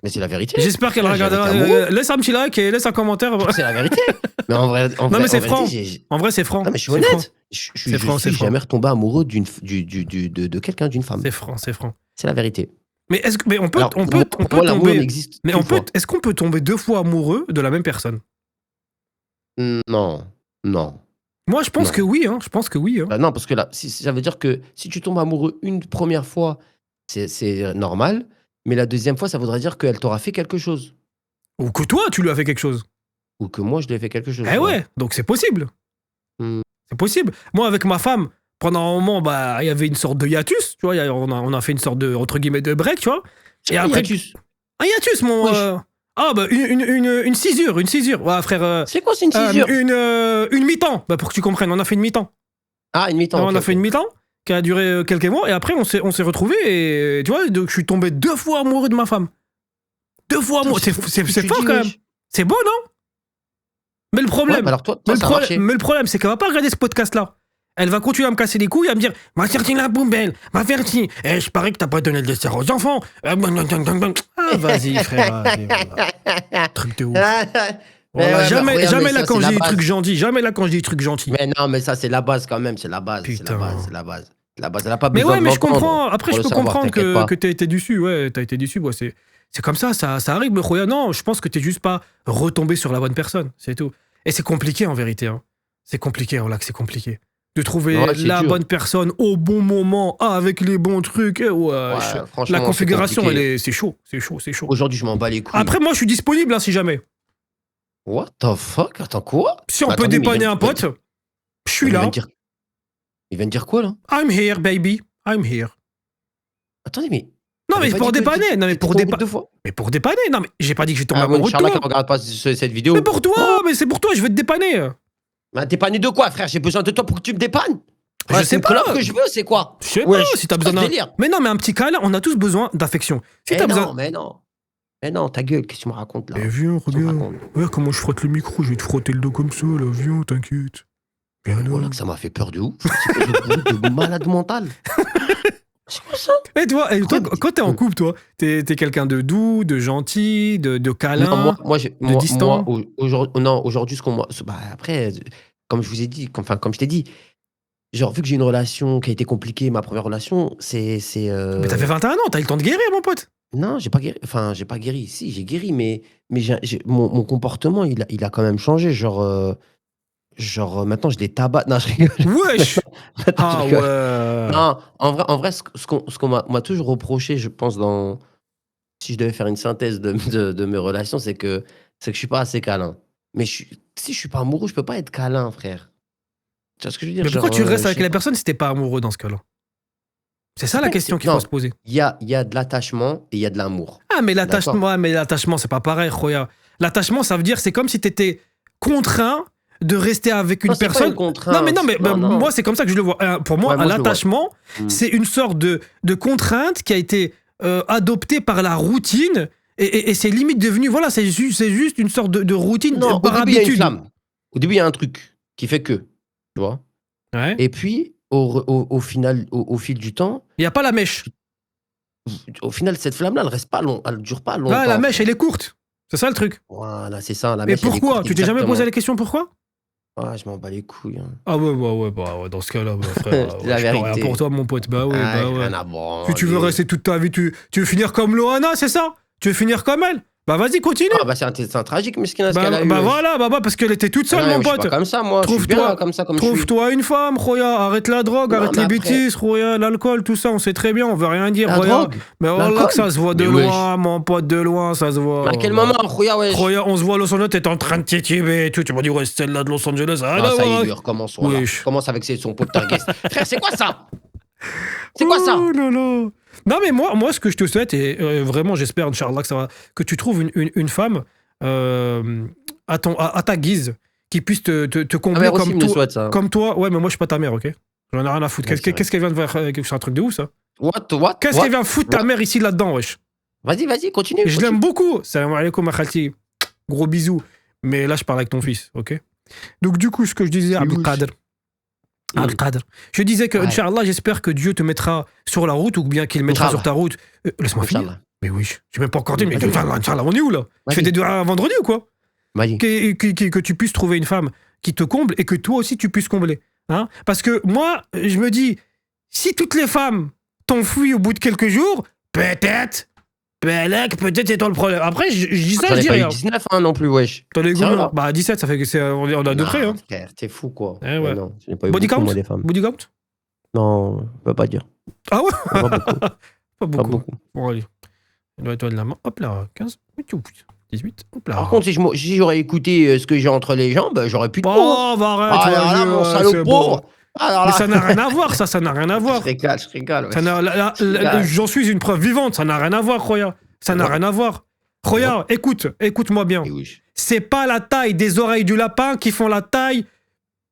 Speaker 1: Mais c'est la vérité.
Speaker 2: J'espère qu'elle regardera. Laisse un petit like et laisse un commentaire.
Speaker 1: C'est la vérité. Mais en vrai,
Speaker 2: non, mais c'est franc. En vrai, c'est franc.
Speaker 1: Non, mais je suis honnête. Je suis jamais retombé amoureux de quelqu'un, d'une femme.
Speaker 2: C'est franc.
Speaker 1: C'est la vérité.
Speaker 2: Mais on peut tomber. Mais est-ce qu'on peut tomber 2 fois amoureux de la même personne?
Speaker 1: Non.
Speaker 2: Moi, je pense que oui. Je pense que oui.
Speaker 1: Non, parce que là, ça veut dire que si tu tombes amoureux une première fois, c'est normal. Mais la deuxième fois, ça voudrait dire qu'elle t'aura fait quelque chose.
Speaker 2: Ou que toi, tu lui as fait quelque chose.
Speaker 1: Ou que moi, je lui ai fait quelque chose.
Speaker 2: Ouais, donc c'est possible. C'est possible. Moi, avec ma femme, pendant un moment, il y avait une sorte de hiatus. Tu vois, on a fait une sorte de, entre guillemets, de break, tu vois.
Speaker 1: Et après,
Speaker 2: un hiatus, mon... une cisure. Ouais, frère...
Speaker 1: c'est quoi, c'est une cisure?
Speaker 2: Une mi-temps. Pour que tu comprennes, on a fait une mi-temps.
Speaker 1: Ah, une mi-temps.
Speaker 2: On a fait une mi-temps qui a duré quelques mois, et après, on s'est retrouvés, et tu vois, donc, je suis tombé 2 fois amoureux de ma femme. 2 fois amoureux. C'est fort, quand même. C'est beau, non? Mais le problème...
Speaker 1: alors toi,
Speaker 2: mais le problème, c'est qu'elle va pas regarder ce podcast-là. Elle va continuer à me casser les couilles, à me dire « Ma sortie la poubelle, ma fertie, je parie que t'as pas donné le dessert aux enfants. » Ah, vas-y, frère. Truc de ouf. Jamais là quand j'ai des trucs gentils. Jamais là quand j'ai des trucs gentils.
Speaker 1: Mais non, mais ça, c'est la base quand même. C'est la base.
Speaker 2: Putain.
Speaker 1: C'est la base. Elle a pas besoin
Speaker 2: mais je comprends. Après, je peux comprendre que t'as été déçu. Ouais, t'as été déçu. C'est comme ça arrive. Mais non, je pense que t'es juste pas retombé sur la bonne personne. C'est tout. Et c'est compliqué en vérité. C'est compliqué, c'est compliqué. De trouver la bonne personne au bon moment, avec les bons trucs. La configuration, c'est chaud.
Speaker 1: Aujourd'hui, je m'en bats les couilles.
Speaker 2: Après, moi, je suis disponible si jamais.
Speaker 1: What the fuck? Attends, quoi?
Speaker 2: Si on peut dépanner un pote, je suis là.
Speaker 1: Il vient de dire quoi, là?
Speaker 2: I'm here, baby. I'm here.
Speaker 1: Attendez, mais...
Speaker 2: Non, mais pour dépanner. Non, mais pour dépanner.
Speaker 1: 2 fois.
Speaker 2: Mais pour dépanner. Non, mais j'ai pas dit que j'ai tombé amoureux de toi.
Speaker 1: Inch'Allah, regarde pas cette vidéo.
Speaker 2: Mais pour toi, mais c'est pour toi, je veux te dépanner.
Speaker 1: Mais dépanner de quoi, frère? J'ai besoin de toi pour que tu me dépannes.
Speaker 2: Je sais pas.
Speaker 1: Que je veux, c'est quoi?
Speaker 2: Je sais pas si t'as besoin d'un... Mais non, mais un petit câlin, on a tous besoin d'affection. Si t'as besoin...
Speaker 1: Mais non, ta gueule, qu'est-ce que tu me racontes là?
Speaker 2: Viens, regarde. Regarde comment je frotte le micro, je vais te frotter le dos comme ça, là. Viens, t'inquiète.
Speaker 1: Voilà que ça m'a fait peur de ouf. De malade mental. C'est quoi ça?
Speaker 2: Et toi, quand t'es en couple, toi, t'es quelqu'un de doux, de gentil, de câlin, de distant?
Speaker 1: Aujourd'hui, après, comme je vous ai dit, comme je t'ai dit, genre, vu que j'ai une relation qui a été compliquée, ma première relation,
Speaker 2: Mais t'as fait 21 ans, t'as eu le temps de guérir, mon pote.
Speaker 1: Non, j'ai pas guéri. Enfin, j'ai pas guéri. Si, j'ai guéri, mais mon comportement, il a quand même changé. Maintenant, je les tabasse. Non, je rigole.
Speaker 2: Wesh!
Speaker 1: Maintenant, je
Speaker 2: Ah
Speaker 1: rigole.
Speaker 2: ouais!
Speaker 1: Non, en vrai, ce qu'on m'a toujours reproché, je pense, si je devais faire une synthèse de mes relations, c'est que je suis pas assez câlin. Mais si je suis pas amoureux, je peux pas être câlin, frère. Tu vois ce que je veux dire?
Speaker 2: Mais pourquoi
Speaker 1: Genre,
Speaker 2: tu restes
Speaker 1: je
Speaker 2: avec
Speaker 1: sais
Speaker 2: la
Speaker 1: pas.
Speaker 2: personne si t'es pas amoureux dans ce cas-là? C'est ça
Speaker 1: C'est
Speaker 2: la
Speaker 1: pas,
Speaker 2: question qu'il faut
Speaker 1: non,
Speaker 2: se poser.
Speaker 1: il y a de l'attachement et il y a de l'amour.
Speaker 2: Ah, mais
Speaker 1: D'accord?
Speaker 2: l'attachement, c'est pas pareil, Khoya. L'attachement, ça veut dire, c'est comme si t'étais contraint de rester avec
Speaker 1: Non,
Speaker 2: une
Speaker 1: c'est pas une
Speaker 2: personne. Non,
Speaker 1: contrainte.
Speaker 2: mais
Speaker 1: Non,
Speaker 2: moi,
Speaker 1: non.
Speaker 2: c'est comme ça que je le vois. Pour moi,
Speaker 1: Ouais, moi, je le vois.
Speaker 2: l'attachement, c'est une sorte de contrainte qui a été adoptée par la routine et c'est limite devenu, voilà, c'est juste une sorte de routine
Speaker 1: Non, au
Speaker 2: par
Speaker 1: début, il y a une
Speaker 2: habitude.
Speaker 1: flamme. Au début, il y a un truc qui fait que, tu vois.
Speaker 2: Ouais.
Speaker 1: Et puis, au final, au fil du temps,
Speaker 2: Il n'y a pas la mèche.
Speaker 1: au final, cette flamme-là, elle dure pas longtemps.
Speaker 2: Ah, la mèche,
Speaker 1: frère.
Speaker 2: elle est courte. C'est ça le truc.
Speaker 1: Voilà, c'est ça, la
Speaker 2: Mais
Speaker 1: mèche, elle est
Speaker 2: pourquoi?
Speaker 1: courte,
Speaker 2: Tu t'es jamais posé
Speaker 1: exactement.
Speaker 2: la question pourquoi?
Speaker 1: Ah, je m'en bats les couilles. Hein.
Speaker 2: Ah ouais, dans ce cas-là, frère,
Speaker 1: Je dis la
Speaker 2: je peux rien
Speaker 1: vérité.
Speaker 2: pour toi, mon pote. Bah ouais.
Speaker 1: Rien à
Speaker 2: Si tu veux
Speaker 1: branler.
Speaker 2: rester toute ta vie, tu veux finir comme Loana, c'est ça? Tu veux finir comme elle? Bah vas-y, continue.
Speaker 1: Ah, bah, c'est un tragique, mais ce qu'elle a eu.
Speaker 2: Voilà, parce qu'elle était toute seule,
Speaker 1: Ah,
Speaker 2: mon
Speaker 1: je suis
Speaker 2: pote.
Speaker 1: pas comme ça, moi. Je suis bien comme ça, comme je suis.
Speaker 2: Trouve-toi une femme, Roya. Arrête la drogue,
Speaker 1: Non,
Speaker 2: arrête
Speaker 1: mais
Speaker 2: les
Speaker 1: après-
Speaker 2: bêtises, Roya, l'alcool, tout ça, on sait très bien, on veut rien dire,
Speaker 1: La
Speaker 2: Roya.
Speaker 1: drogue?
Speaker 2: Mais voilà
Speaker 1: L'alcool?
Speaker 2: que ça se voit de
Speaker 1: Mais
Speaker 2: loin, mon pote, de loin, ça se voit.
Speaker 1: À quel moment, Rouya, ouais?
Speaker 2: Roya, on se voit à Los Angeles, t'es en train de titiller et tout. Tu m'as dit, ouais, c'est celle-là de Los Angeles.
Speaker 1: Ah, ça y est, il recommence. Voilà.
Speaker 2: Wesh.
Speaker 1: Commence avec son poltergeist. Frère, c'est quoi ça? C'est quoi ça?
Speaker 2: Oh là là. Non, mais moi, ce que je te souhaite, et vraiment, j'espère, Inch'Allah, que tu trouves une femme à ta guise qui puisse te combler
Speaker 1: mère aussi me le souhaite, ça.
Speaker 2: comme toi. Ouais, mais moi, je suis pas ta mère, ok? J'en ai rien à foutre.
Speaker 1: Ouais, c'est
Speaker 2: Qu'est-ce qu'elle vient de faire? C'est un truc de ouf, ça.
Speaker 1: What?
Speaker 2: Qu'est-ce qu'elle vient foutre ta mère ici, là-dedans, wesh?
Speaker 1: Vas-y, continue.
Speaker 2: Je l'aime beaucoup. Salam alaikum, ma khalti. Gros bisous. Mais là, je parle avec ton fils, ok? Donc, du coup, ce que je disais, Abdelkader. Je disais que, Inch'Allah, j'espère que Dieu te mettra sur la route ou bien qu'il mettra sur ta route. Laisse-moi finir. Mais oui, je n'ai même pas encore dit, mais Inch'Allah, on est où là? Tu fais des deux un vendredi ou quoi? Que tu puisses trouver une femme qui te comble et que toi aussi tu puisses combler. Hein? Parce que moi, je me dis, si toutes les femmes t'enfuient au bout de quelques jours, peut-être c'est toi le problème. Après, je dis ça, je dis rien.
Speaker 1: 19 non plus, wesh.
Speaker 2: T'as les goûts, bah 17, ça fait que on a deux près. Hein.
Speaker 1: Frère, t'es fou quoi.
Speaker 2: Eh ouais.
Speaker 1: Non, je n'ai pas eu
Speaker 2: Body
Speaker 1: beaucoup,
Speaker 2: count?
Speaker 1: moi, des femmes.
Speaker 2: Body count?
Speaker 1: Non, je peux pas dire.
Speaker 2: Ah ouais?
Speaker 1: Pas beaucoup.
Speaker 2: Pas beaucoup. Bon, allez. Dois-toi de la main. Hop là, 15, 18, hop là.
Speaker 1: Par contre, si j'aurais écouté ce que j'ai entre les jambes, j'aurais pu te
Speaker 2: Oh, va arrête.
Speaker 1: Ah, alors là, mon salaud pauvre. Alors
Speaker 2: là... Mais ça n'a rien à voir, ça n'a rien à voir.
Speaker 1: Je rigole.
Speaker 2: J'en suis une preuve vivante, ça n'a rien à voir, Roya. Ça n'a rien à voir. Roya, écoute-moi bien. C'est pas la taille des oreilles du lapin qui font la taille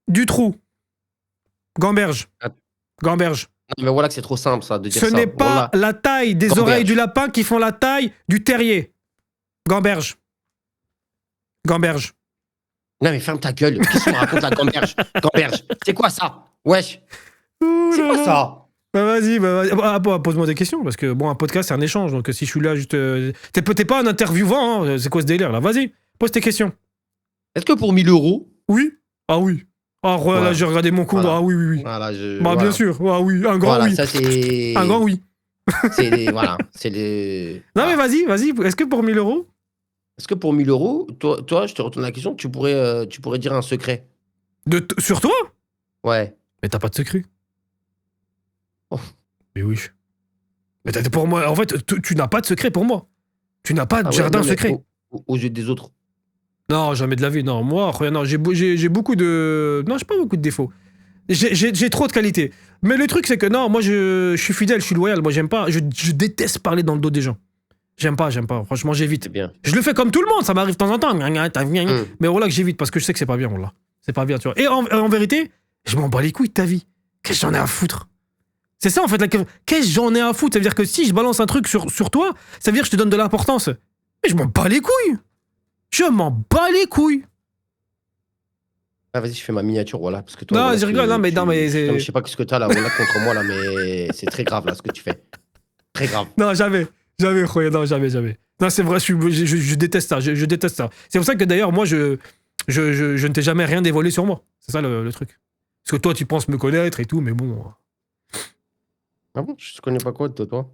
Speaker 2: du trou. Gamberge.
Speaker 1: Non, mais voilà que c'est trop simple, ça, de dire ça.
Speaker 2: Ce n'est pas la taille des oreilles du lapin qui font la taille du terrier. Gamberge. Non,
Speaker 1: mais ferme ta gueule. Qu'est-ce qu'on raconte la gamberge? C'est quoi ça? Wesh. C'est quoi ça?
Speaker 2: Bah vas-y. Pose-moi des questions, parce que bon, un podcast, c'est un échange. Donc si je suis là, juste. T'es pas un interviewant, hein, c'est quoi ce délire là? Vas-y, pose tes questions.
Speaker 1: Est-ce que pour 1000 €?
Speaker 2: Oui. Ah oui. Ah, voilà, là, j'ai regardé mon compte. Voilà. Ah oui.
Speaker 1: Voilà,
Speaker 2: bien sûr. Ah oui, un grand oui.
Speaker 1: Ça, c'est...
Speaker 2: Un grand oui.
Speaker 1: C'est les...
Speaker 2: Non, mais vas-y. Est-ce que pour 1000 €?
Speaker 1: Est-ce que pour 1000 €, toi, je te retourne la question, tu pourrais dire un secret?
Speaker 2: Sur toi?
Speaker 1: Ouais.
Speaker 2: Mais t'as pas de secret.
Speaker 1: Oh.
Speaker 2: Mais oui. Mais pour moi, en fait, tu n'as pas de secret pour moi. Tu n'as pas de jardin secret.
Speaker 1: Aux yeux des autres.
Speaker 2: Non, jamais de la vie. Non, moi, non, j'ai beaucoup de... Non, j'ai pas beaucoup de défauts. J'ai trop de qualités. Mais le truc, c'est que non, moi, je suis fidèle, je suis loyal. Moi, j'aime pas... Je déteste parler dans le dos des gens. J'aime pas. Franchement, j'évite.
Speaker 1: Bien.
Speaker 2: Je le fais comme tout le monde, ça m'arrive de temps en temps. Mais voilà que j'évite, parce que je sais que c'est pas bien, voilà. C'est pas bien, tu vois. Et en vérité, je m'en bats les couilles de ta vie. Qu'est-ce que j'en ai à foutre? C'est ça, en fait. Qu'est-ce que j'en ai à foutre? Ça veut dire que si je balance un truc sur toi, ça veut dire que je te donne de l'importance. Mais je m'en bats les couilles. Je m'en bats les couilles.
Speaker 1: Ah, vas-y, je fais ma miniature, voilà. Parce que toi,
Speaker 2: Non,
Speaker 1: voilà,
Speaker 2: je rigole, non, mais
Speaker 1: je sais pas ce que t'as là, voilà, contre moi, là, mais c'est très grave, là, ce que tu fais. Très grave.
Speaker 2: Non, jamais. Jamais, Khoya, non, jamais, jamais. Non, c'est vrai, je déteste ça. Je déteste ça. C'est pour ça que d'ailleurs, moi, je ne t'ai jamais rien dévoilé sur moi. C'est ça le truc. Parce que toi, tu penses me connaître et tout, mais bon.
Speaker 1: Ah bon? Je connais pas quoi de toi?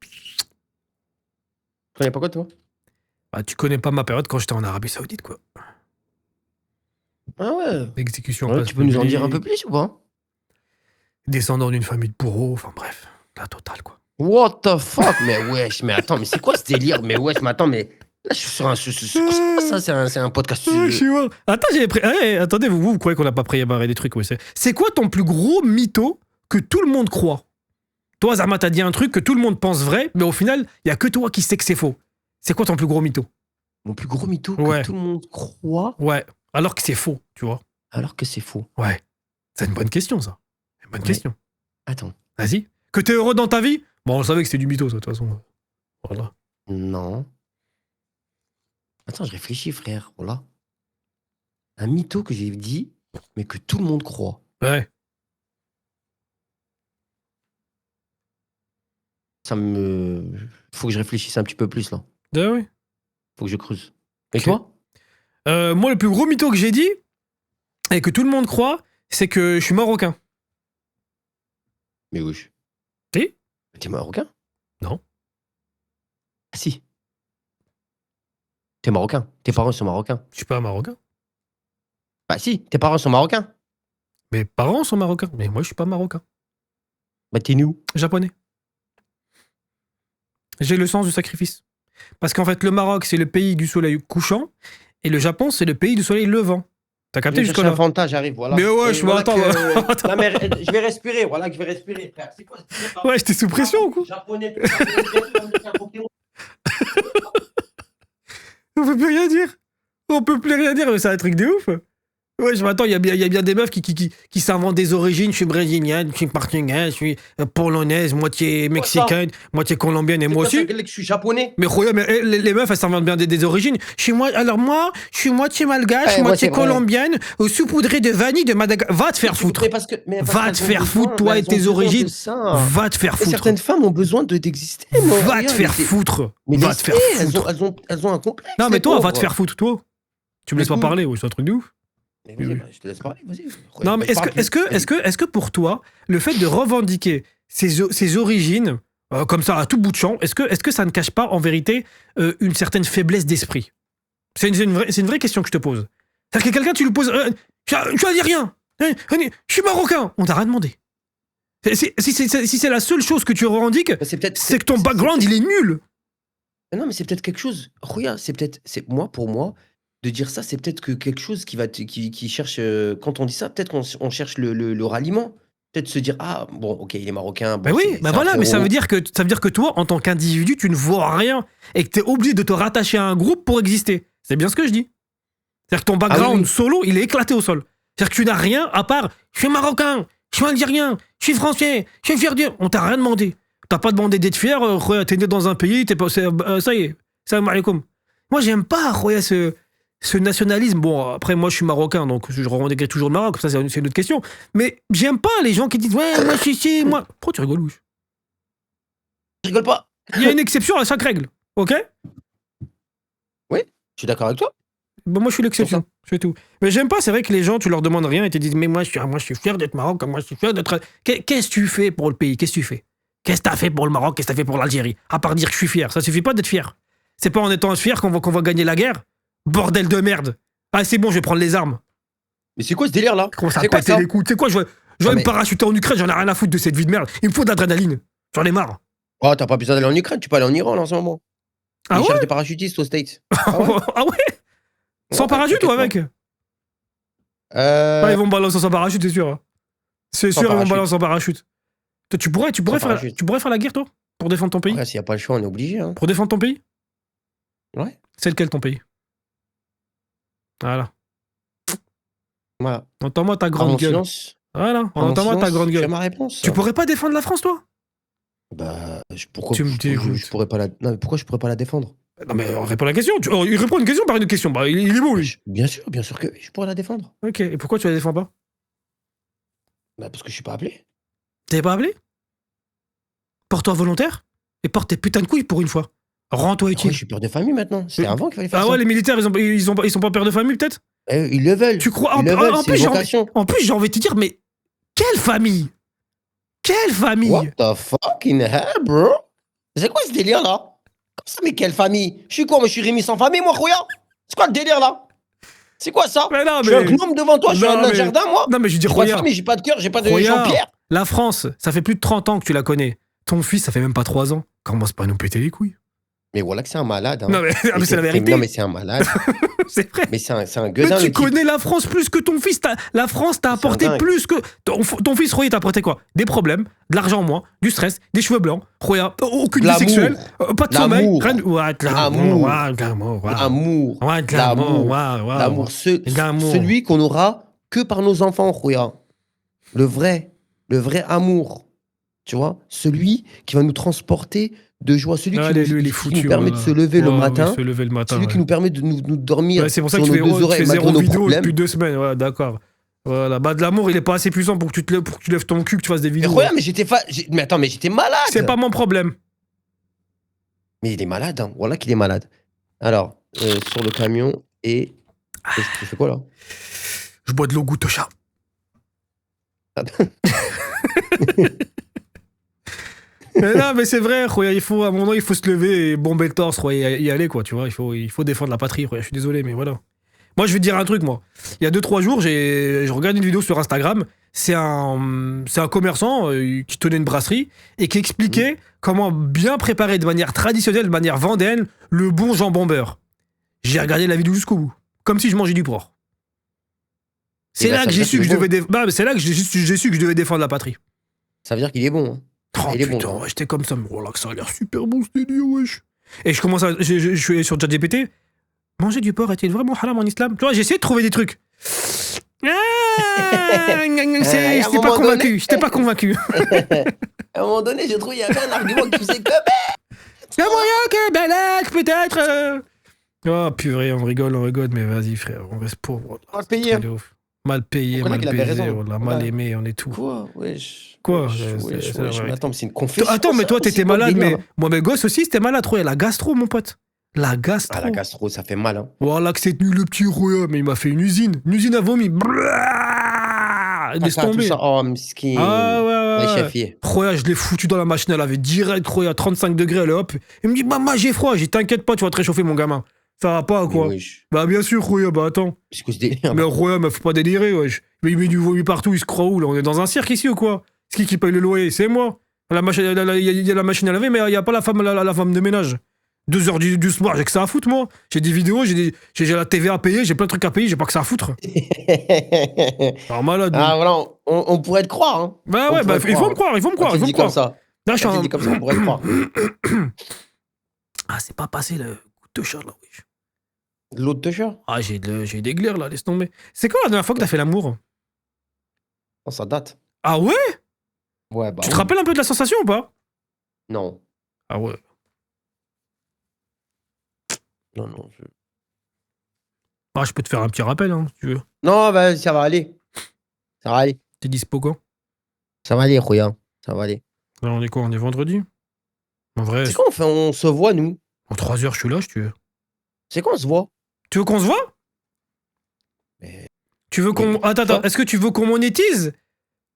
Speaker 1: Tu connais pas quoi de toi?
Speaker 2: Bah, tu connais pas ma période quand j'étais en Arabie Saoudite, quoi.
Speaker 1: Ah ouais.
Speaker 2: Exécution
Speaker 1: Ouais, tu peux nous en dire un peu plus ou pas?
Speaker 2: Descendant d'une famille de bourreaux, enfin bref, la totale, quoi.
Speaker 1: What the fuck? Mais wesh, mais attends, mais c'est quoi ce délire? Mais wesh, mais attends, mais là, je suis sur un. C'est quoi ça? C'est un podcast.
Speaker 2: Je suis mort. Attends, attendez, vous croyez qu'on n'a pas préparé des trucs? Ouais, c'est quoi ton plus gros mytho que tout le monde croit? Toi, Zama, t'as dit un truc que tout le monde pense vrai, mais au final, il y a que toi qui sais que c'est faux. C'est quoi ton plus gros mytho?
Speaker 1: Mon plus gros mytho que tout le monde croit?
Speaker 2: Ouais, alors que c'est faux, tu vois.
Speaker 1: Alors que c'est faux.
Speaker 2: Ouais. C'est une bonne question, ça. Une bonne question.
Speaker 1: Attends.
Speaker 2: Vas-y. Que t'es heureux dans ta vie? Bon, on savait que c'était du mytho, ça, de toute façon. Voilà.
Speaker 1: Non. Attends, je réfléchis, frère. Voilà. Un mytho que j'ai dit, mais que tout le monde croit.
Speaker 2: Ouais.
Speaker 1: Ça me. Faut que je réfléchisse un petit peu plus, là.
Speaker 2: Ah oui.
Speaker 1: Faut que je creuse. Et toi?
Speaker 2: Moi, le plus gros mytho que j'ai dit, et que tout le monde croit, c'est que je suis marocain.
Speaker 1: Mais oui.
Speaker 2: Si?
Speaker 1: T'es marocain?
Speaker 2: Non.
Speaker 1: Ah si. T'es marocain. Tes parents sont marocains.
Speaker 2: Je suis pas marocain.
Speaker 1: Bah si, tes parents sont marocains.
Speaker 2: Mes parents sont marocains, mais moi, je suis pas marocain.
Speaker 1: Bah t'es né où?
Speaker 2: Japonais. J'ai le sens du sacrifice. Parce qu'en fait, le Maroc, c'est le pays du soleil couchant, et le Japon, c'est le pays du soleil levant. T'as capté jusqu'à là?
Speaker 1: Fanta, j'arrive, voilà.
Speaker 2: Mais ouais, je m'attends.
Speaker 1: Non, mais je vais respirer, voilà que je vais respirer, frère. C'est quoi ce
Speaker 2: ouais, j'étais sous pression ou quoi?
Speaker 1: Japonais,
Speaker 2: On peut plus rien dire. On peut plus rien dire, mais c'est un truc de ouf. Ouais, je m'attends, il y a bien des meufs qui s'inventent des origines. Je suis brésilienne, je suis portugaise, je suis polonaise, moitié mexicaine, moitié colombienne et moi aussi.
Speaker 1: Je suis japonais.
Speaker 2: Mais les meufs, elles s'inventent bien des origines. Alors moi, je suis moitié malgache, moitié colombienne, saupoudrée de vanille de Madagascar. Va te faire foutre. Va te faire foutre, toi et tes origines. Va te faire foutre.
Speaker 1: Certaines femmes ont besoin d'exister.
Speaker 2: Va te faire foutre. Va te faire foutre.
Speaker 1: Elles ont un complexe.
Speaker 2: Non, mais toi, va te faire foutre, toi. Tu me laisses pas parler, c'est un truc de ouf.
Speaker 1: Je te laisse parler, vas-y.
Speaker 2: Non, mais est-ce que pour toi, le fait de revendiquer ses origines, comme ça, à tout bout de champ, est-ce que ça ne cache pas, en vérité, une certaine faiblesse d'esprit? C'est une vraie question que je te pose. C'est-à-dire que quelqu'un, tu lui poses... je ne dis rien. Je suis marocain. On t'a rien demandé. Si c'est la seule chose que tu revendiques, c'est que ton background, il est nul.
Speaker 1: Non, mais c'est peut-être quelque chose... Regarde, pour moi... De dire ça, c'est peut-être que quelque chose qui cherche. Quand on dit ça, peut-être qu'on cherche le ralliement. Peut-être se dire ah bon ok il est marocain. Bon,
Speaker 2: oui, voilà, mais ça veut dire que toi en tant qu'individu tu ne vaux rien et que tu es obligé de te rattacher à un groupe pour exister. C'est bien ce que je dis. C'est-à-dire que ton background solo il est éclaté au sol. C'est-à-dire que tu n'as rien à part je suis marocain, je suis algérien, je suis français, je suis fier de. On t'a rien demandé. T'as pas demandé d'être fier. T'es né dans un pays, ça y est. Salam alaikum. Moi j'aime pas ce nationalisme, bon, après, moi, je suis marocain, donc je revendique toujours le Maroc, ça, c'est une autre question. Mais j'aime pas les gens qui disent, ouais, moi, je suis ici, moi. Pourquoi tu rigoles, Louche?
Speaker 1: Je rigole pas.
Speaker 2: Il y a une exception à chaque règle, ok?
Speaker 1: Oui, je suis d'accord avec toi.
Speaker 2: Bon, moi, je suis l'exception, c'est tout. Mais j'aime pas, c'est vrai que les gens, tu leur demandes rien et te disent, mais moi, je suis fier d'être Maroc, moi, je suis fier d'être. Qu'est-ce que tu fais pour le pays? Qu'est-ce que tu fais? Qu'est-ce que t'as fait pour le Maroc? Qu'est-ce que t'as fait pour l'Algérie? À part dire que je suis fier, ça suffit pas d'être fier. C'est pas en étant fier qu'on va gagner la guerre. Bordel de merde. Ah, c'est bon, je vais prendre les armes.
Speaker 1: Mais c'est quoi ce délire là?
Speaker 2: Comment ça péter les coups? Tu sais quoi, je vais me parachuter en Ukraine, j'en ai rien à foutre de cette vie de merde. Il me faut de l'adrénaline. J'en ai marre.
Speaker 1: Oh, t'as pas besoin d'aller en Ukraine, tu peux aller en Iran là, en ce moment.
Speaker 2: Ah ouais?
Speaker 1: Ils cherchent des parachutistes aux States.
Speaker 2: Ah ouais? Sans parachute ou avec? Ils vont me balancer sans parachute, c'est sûr. C'est sûr, ils vont me balancer sans parachute. Toi, tu pourrais faire la guerre, toi? Pour défendre ton pays?
Speaker 1: Ouais, s'il n'y a pas le choix, on est obligé. Hein.
Speaker 2: Pour défendre ton pays?
Speaker 1: Ouais.
Speaker 2: C'est lequel ton pays? Voilà. Entends-moi ta grande gueule.
Speaker 1: Silence.
Speaker 2: Voilà, entends-moi ta grande gueule.
Speaker 1: C'est ma réponse.
Speaker 2: Tu pourrais pas défendre la France, toi?
Speaker 1: Bah, pourquoi je pourrais pas la... Non, mais pourquoi je pourrais pas la défendre?
Speaker 2: Non, mais on répond à la question. Il répond une question par une question. Bah, il est bon, lui.
Speaker 1: Bien sûr que je pourrais la défendre.
Speaker 2: Ok, et pourquoi tu la défends pas?
Speaker 1: Bah, parce que je suis pas appelé.
Speaker 2: T'es pas appelé? Porte-toi volontaire et porte tes putains de couilles pour une fois. Rends-toi utile.
Speaker 1: Je suis père de famille maintenant. C'était avant qu'il fallait faire ça.
Speaker 2: Ah ouais, les militaires, ils sont pas pères de famille, peut-être?
Speaker 1: Ils le veulent.
Speaker 2: Tu crois?
Speaker 1: En plus,
Speaker 2: j'ai envie de te dire, mais quelle famille? Quelle famille?
Speaker 1: What the fucking hell, bro? C'est quoi ce délire là? Comme ça, mais quelle famille? Je suis quoi? Moi, je suis Rémi sans famille, moi, Rouya? C'est quoi le délire là? C'est quoi ça?
Speaker 2: Mais non,
Speaker 1: je suis un gnome devant toi, je suis un jardin, moi.
Speaker 2: Non, mais je dis,
Speaker 1: j'ai pas de famille, j'ai pas de cœur, j'ai pas de Jean-Pierre.
Speaker 2: La France, ça fait plus de 30 ans que tu la connais. Ton fils, ça fait même pas 3 ans. Commence pas à nous péter les couilles.
Speaker 1: Mais voilà que c'est un malade. Hein.
Speaker 2: Non, mais c'est la vérité.
Speaker 1: Non, mais c'est un malade.
Speaker 2: C'est vrai.
Speaker 1: Mais c'est un gueudin.
Speaker 2: Mais tu connais la France plus que ton fils. La France t'a apporté plus que... Ton fils, Roya, t'a apporté quoi? Des problèmes, de l'argent en moins, du stress, des cheveux blancs, Roya, aucune vie sexuelle, pas de sommeil.
Speaker 1: L'amour. Celui qu'on aura que par nos enfants, Roya. Le vrai amour. Tu vois? Celui qui va nous transporter de joie, celui qui nous permet de se lever le matin, celui qui nous permet de nous dormir.
Speaker 2: C'est pour ça que tu fais 0 vidéos depuis 2 semaines, ouais, d'accord. Voilà, bah de l'amour, il est pas assez puissant pour que tu lèves ton cul, que tu fasses des vidéos.
Speaker 1: Mais mais attends, mais j'étais malade.
Speaker 2: C'est pas mon problème.
Speaker 1: Mais il est malade, hein. Voilà qu'il est malade. Alors, sur le camion et tu fais quoi là?
Speaker 2: Je bois de l'eau goutte au chat. Mais non, mais c'est vrai, à un moment, il faut se lever et bomber le torse, y aller, quoi, tu vois. Il faut défendre la patrie, je suis désolé, mais voilà. Moi, je vais te dire un truc, moi. Il y a 2-3 jours, je regarde une vidéo sur Instagram. C'est un commerçant qui tenait une brasserie et qui expliquait comment bien préparer de manière traditionnelle, de manière vendéenne, le bon jambon beurre. J'ai regardé la vidéo jusqu'au bout. Comme si je mangeais du porc. C'est là que j'ai su que je devais défendre la patrie.
Speaker 1: Ça veut dire qu'il est bon, hein.
Speaker 2: Oh putain, bon, j'étais comme ça, mais oh là que ça a l'air super bon ce délire, wesh. Et je suis sur ChatGPT. Manger du porc est-il vraiment haram en islam? Tu vois, j'ai essayé de trouver des trucs. J'étais pas convaincu.
Speaker 1: À un moment donné, j'ai trouvé il y avait un argument qui faisait que
Speaker 2: c'est moyen que Balak, peut-être. Oh purée, on rigole, mais vas-y frère, on reste pauvre.
Speaker 1: On va payer.
Speaker 2: Mal payé, mal baisé, on a mal aimé, on est tout.
Speaker 1: Quoi? Wesh.
Speaker 2: Quoi?
Speaker 1: Attends, mais c'est une confession.
Speaker 2: Attends, mais toi, t'étais malade, mais moi, mes gosses aussi, c'était malade. Roya, la gastro, mon pote. La gastro.
Speaker 1: Ah, la gastro, ça fait mal, hein.
Speaker 2: Voilà que c'est nul, le petit Roya, mais il m'a fait une usine. Une usine à vomi. Laisse tomber.
Speaker 1: Oh, miskin.
Speaker 2: Ah, ouais. Roya, je l'ai foutu dans la machine à laver direct, Roya, 35 degrés, allez hop. Il me dit, maman, j'ai froid. J'ai dit, t'inquiète pas, tu vas te réchauffer, mon gamin. Ça va pas, quoi. Bah, bien sûr, Roya, bah attends. Mais Roya, mais faut pas délirer, wesh. Mais il met du vomi partout, il se croit où, là? On est dans un cirque ici ou quoi? C'est qui paye le loyer? C'est moi. Il y a la machine à laver, mais il n'y a pas la femme de ménage. 2h du soir, j'ai que ça à foutre, moi. J'ai des vidéos, j'ai la TVA à payer, j'ai plein de trucs à payer, j'ai pas que ça à foutre. Alors, malade.
Speaker 1: Ah, voilà, on pourrait te croire, hein.
Speaker 2: Bah ouais, il faut me croire.
Speaker 1: Comme ça. Là, je suis comme ça, on pourrait te croire.
Speaker 2: Ah, c'est pas passé le coup de chat, là, wesh.
Speaker 1: L'eau de chat?
Speaker 2: Ah, j'ai des glaires, là, laisse tomber. C'est quoi la dernière fois que t'as fait l'amour?
Speaker 1: Oh, ça date.
Speaker 2: Ah ouais?
Speaker 1: Ouais, bah.
Speaker 2: Tu te rappelles un peu de la sensation ou pas?
Speaker 1: Non.
Speaker 2: Ah ouais.
Speaker 1: Non.
Speaker 2: Ah, je peux te faire un petit rappel, hein, si tu veux.
Speaker 1: Non, bah, ça va aller.
Speaker 2: T'es dispo quand?
Speaker 1: Ça va aller, Roya. Ça va aller.
Speaker 2: Alors, on est quoi? On est vendredi? En vrai.
Speaker 1: C'est quoi on se voit, nous?
Speaker 2: En 3 heures, je suis là, si tu veux.
Speaker 1: C'est quoi on se voit?
Speaker 2: Tu veux qu'on se voit? Tu veux qu'on... Attends, est-ce que tu veux qu'on monétise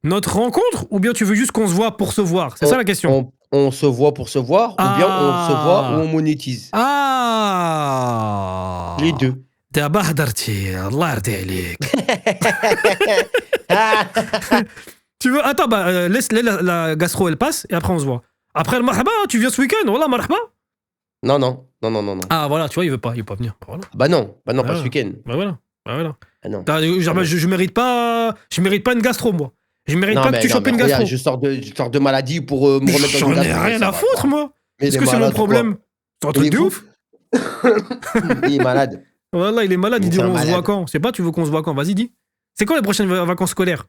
Speaker 2: notre rencontre ou bien tu veux juste qu'on se voit pour se voir? C'est ça la question.
Speaker 1: On se voit pour se voir ou bien on se voit ou on monétise?
Speaker 2: Ah.
Speaker 1: Les deux.
Speaker 2: دابا هضرتي الله يرضي عليك. Tu veux... Attends, bah, laisse la gastro, elle passe et après on se voit. Après le marhaba, tu viens ce week-end? Wallah, marhaba.
Speaker 1: Non.
Speaker 2: Ah voilà, tu vois, il veut pas venir. Voilà.
Speaker 1: Bah non, pas ce week-end.
Speaker 2: Bah voilà.
Speaker 1: Ah non.
Speaker 2: Je mérite pas une gastro, moi. Je mérite pas que tu chopes une gastro.
Speaker 1: Regarde, je sors de maladie pour me remettre dans une gastro.
Speaker 2: J'en ai rien à foutre, moi. Est-ce que c'est mon problème? C'est un truc de ouf.
Speaker 1: Il est malade.
Speaker 2: Voilà, il est malade, il dit on se voit quand? Je sais pas, tu veux qu'on se voit quand? Vas-y, dis. C'est quand les prochaines vacances scolaires?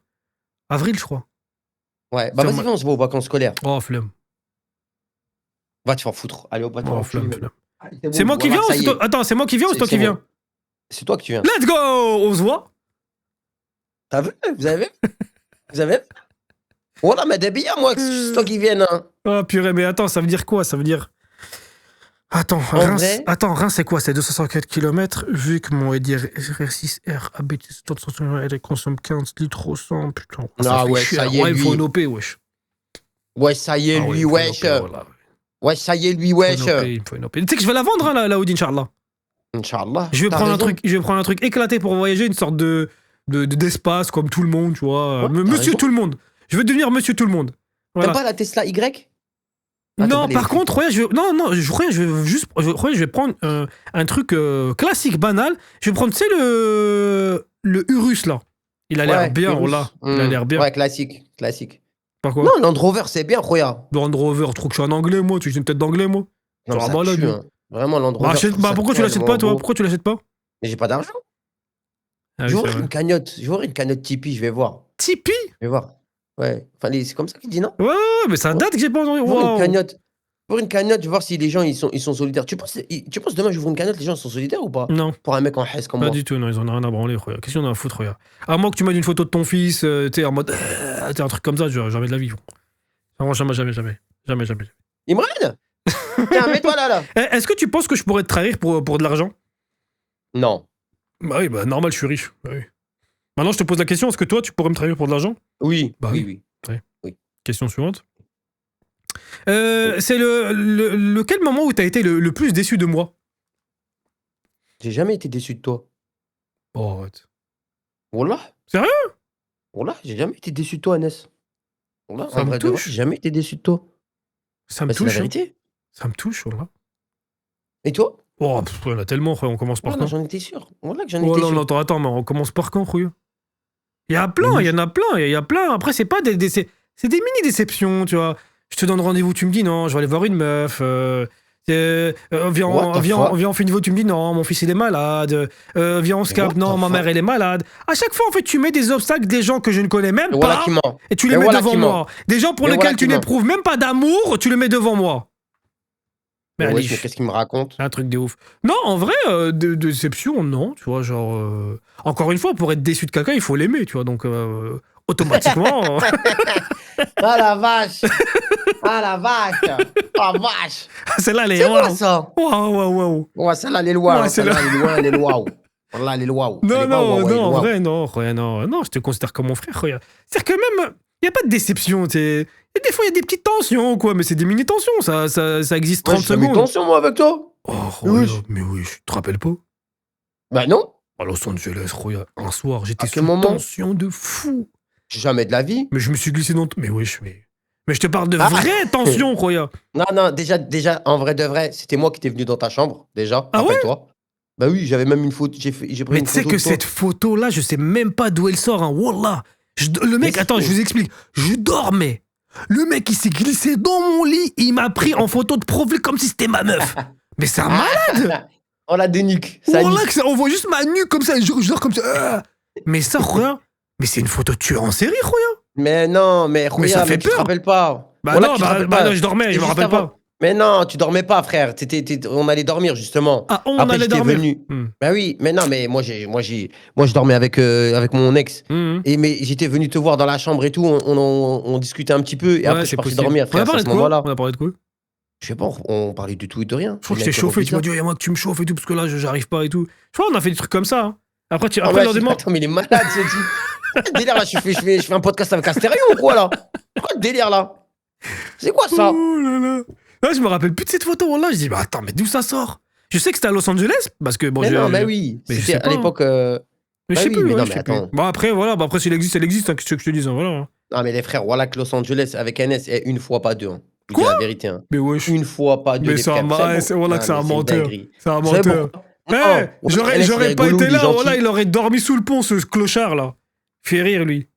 Speaker 2: Avril, je crois.
Speaker 1: Ouais, bah vas-y, on se voit aux vacances scolaires.
Speaker 2: Oh, flemme.
Speaker 1: Va te faire foutre. Allez, va te faire
Speaker 2: flemme. C'est moi qui viens ou c'est toi? Attends, c'est moi qui viens ou c'est toi qui viens?
Speaker 1: C'est toi qui viens.
Speaker 2: Let's go! On se voit?
Speaker 1: T'as vu? Vous avez vu? Voilà, mais des billets, moi, c'est toi qui viens. Hein.
Speaker 2: Oh purée, mais attends, ça veut dire quoi? Ça veut dire... Attends, Reims, c'est quoi? C'est 264 km, vu que mon R6R habite elle consomme 15 litres au 100, putain.
Speaker 1: Ah ouais, ça y est,
Speaker 2: il faut un OP, wesh.
Speaker 1: Ouais, ça y est, lui, wesh. Ouais, ça y est, lui, wesh.
Speaker 2: Il faut une OP. Tu sais que je vais la vendre, hein, la Audi, Inch'Allah.
Speaker 1: Inch'Allah.
Speaker 2: Je vais prendre un truc éclaté pour voyager, une sorte d'espace comme tout le monde, tu vois. Ouais, monsieur tout le monde. Je veux devenir monsieur tout le monde.
Speaker 1: Voilà. T'aimes pas la Tesla Y?
Speaker 2: Non, par contre, je vais prendre un truc classique, banal. Je vais prendre, tu sais, le Urus, là. Il a l'air bien, là. Il a l'air bien.
Speaker 1: Ouais, classique.
Speaker 2: Pas quoi?
Speaker 1: Non, Land Rover, c'est bien, regarde.
Speaker 2: Land Rover, trop que je suis un anglais, moi. Tu as une tête d'anglais, moi.
Speaker 1: Non, ça tue, hein. Vraiment, Land Rover.
Speaker 2: Pourquoi tu l'achètes pas, toi? Pourquoi tu l'achètes pas?
Speaker 1: Mais j'ai pas d'argent. Je vais ouvrir une cagnotte Tipeee, je vais voir.
Speaker 2: Tipeee?
Speaker 1: Je vais voir. Ouais, enfin, c'est comme ça qu'il dit, non?
Speaker 2: Ouais, mais ça date que j'ai pas entendu.
Speaker 1: Pour une cagnotte, je vais voir si les gens ils sont solidaires. Tu penses demain j'ouvre une cagnotte, les gens sont solidaires ou pas?
Speaker 2: Non.
Speaker 1: Pour un mec en hesse comme moi.
Speaker 2: Pas du tout, non, ils en ont rien à branler, regarde. Qu'est-ce qu'on a à foutre, regarde. À moins que tu mettes une photo de ton fils, t'es en mode. T'es un truc comme ça, jamais de la vie. Vraiment, jamais.
Speaker 1: Imran. Tiens, mets-toi là.
Speaker 2: Est-ce que tu penses que je pourrais te trahir pour de l'argent?
Speaker 1: Non.
Speaker 2: Bah oui, normal, je suis riche. Bah oui. Maintenant, je te pose la question, est-ce que toi, tu pourrais me trahir pour de l'argent?
Speaker 1: Oui.
Speaker 2: Bah oui.
Speaker 1: Ouais.
Speaker 2: Oui. Question suivante. C'est lequel moment où t'as été le plus déçu de moi?
Speaker 1: J'ai jamais été déçu de toi.
Speaker 2: Oh, arrête.
Speaker 1: Wallah.
Speaker 2: Sérieux?
Speaker 1: Wallah, j'ai jamais été déçu de toi, Anes. Wallah,
Speaker 2: ça me touche.
Speaker 1: J'ai jamais été déçu de toi.
Speaker 2: Ça me touche.
Speaker 1: C'est la vérité.
Speaker 2: Ça me touche, voilà.
Speaker 1: Et toi?
Speaker 2: Oh, il y en a tellement, on commence par quand?
Speaker 1: J'en étais sûr. Voilà que j'en étais sûr.
Speaker 2: Non, attends, mais on commence par quand, Rouilleux? Il y en a plein. Après, c'est pas c'est des mini-déceptions, tu vois. Je te donne rendez-vous, tu me dis non, je vais aller voir une meuf. Viens, on fait une vidéo, tu me dis non, mon fils il est malade. Viens, on se capte, non, ma mère elle est malade. À chaque fois, en fait, tu mets des obstacles, des gens que je ne connais même pas, et tu les mets devant moi. Des gens pour lesquels tu n'éprouves même pas d'amour, tu les mets devant moi.
Speaker 1: Mais qu'est-ce qu'il me raconte?
Speaker 2: Un truc de ouf. Non, en vrai, de déception, non, tu vois, genre... Encore une fois, pour être déçu de quelqu'un, il faut l'aimer, tu vois, donc automatiquement...
Speaker 1: Ah la vache! Ah la vache!
Speaker 2: Celle-là, elle est...
Speaker 1: C'est quoi ça?
Speaker 2: Waouh.
Speaker 1: Ouais, celle-là, elle est loin. Celle-là, elle est loin. Là, elle est loin.
Speaker 2: Non, en vrai, non, je te considère comme mon frère, regarde. C'est-à-dire que même... Il n'y a pas de déception, tu sais. Et des fois, il y a des petites tensions, quoi, mais c'est des mini-tensions, ça existe 30 secondes.
Speaker 1: J'ai mis tension, moi, avec toi.
Speaker 2: Oh, mais oui, je te rappelle pas?
Speaker 1: Bah non.
Speaker 2: À Los Angeles, regarde, un soir, j'étais sous tension de fou.
Speaker 1: Jamais de la vie.
Speaker 2: Mais je me suis glissé dans... Mais oui, mais je te parle de vraie tension, regarde.
Speaker 1: Non, déjà, en vrai de vrai, c'était moi qui étais venu dans ta chambre, déjà, après toi. Bah oui, j'avais même une photo, j'ai pris une photo.
Speaker 2: Mais tu sais que cette photo-là, je sais même pas d'où elle sort, hein, wallah. Le mec, attends, je vous explique. Je dormais. Le mec, il s'est glissé dans mon lit. Il m'a pris en photo de profil comme si c'était ma meuf. Mais c'est un malade.
Speaker 1: On l'a dénuque.
Speaker 2: On voit juste ma nuque comme ça. Je dors comme ça. Mais ça, regarde. Mais c'est une photo de tueur en série, regarde.
Speaker 1: Mais non, mais
Speaker 2: ça fait peur.
Speaker 1: Tu te rappelles pas.
Speaker 2: Bah non, je dormais, je me rappelle pas.
Speaker 1: Mais non, tu dormais pas, frère. On allait dormir, justement.
Speaker 2: Ah, on allait dormir.
Speaker 1: Bah oui, mais non, mais moi je dormais avec mon ex. Mais j'étais venu te voir dans la chambre et tout. On discutait un petit peu. Et après, je suis parti dormir, frère.
Speaker 2: On a parlé de quoi?
Speaker 1: Je sais pas, on parlait du tout et de rien.
Speaker 2: Je crois que je t'ai chauffé. Tu m'as dit, il y a moi que tu me chauffes et tout, parce que là, j'arrive pas et tout. Je crois qu'on a fait des trucs comme ça. Après, le lendemain.
Speaker 1: Attends, mais il est malade, ce type. Délire, là, je fais un podcast avec Astério ou quoi, là? Quoi le délire, là? C'est quoi ça?
Speaker 2: Oh là là. Là, je me rappelle plus de cette photo, là. Je dis, bah attends, mais d'où ça sort? Je sais que c'était à Los Angeles, parce que bon,
Speaker 1: oui.
Speaker 2: Mais
Speaker 1: c'était à l'époque.
Speaker 2: Mais je sais plus.
Speaker 1: Mais non, mais attends.
Speaker 2: Bon, après, voilà, après, s'il existe, elle existe, hein, qu'est-ce que je te dis, hein, voilà.
Speaker 1: Non, mais les frères, voilà que Los Angeles avec NS est une fois, pas deux. Hein.
Speaker 2: Quoi?
Speaker 1: La vérité. Hein.
Speaker 2: Mais wesh.
Speaker 1: Une fois, pas deux.
Speaker 2: Mais c'est un voilà que c'est un menteur. C'est un menteur.
Speaker 1: Eh,
Speaker 2: j'aurais pas été là, voilà, il aurait dormi sous le pont, ce clochard, là. Fait rire, lui.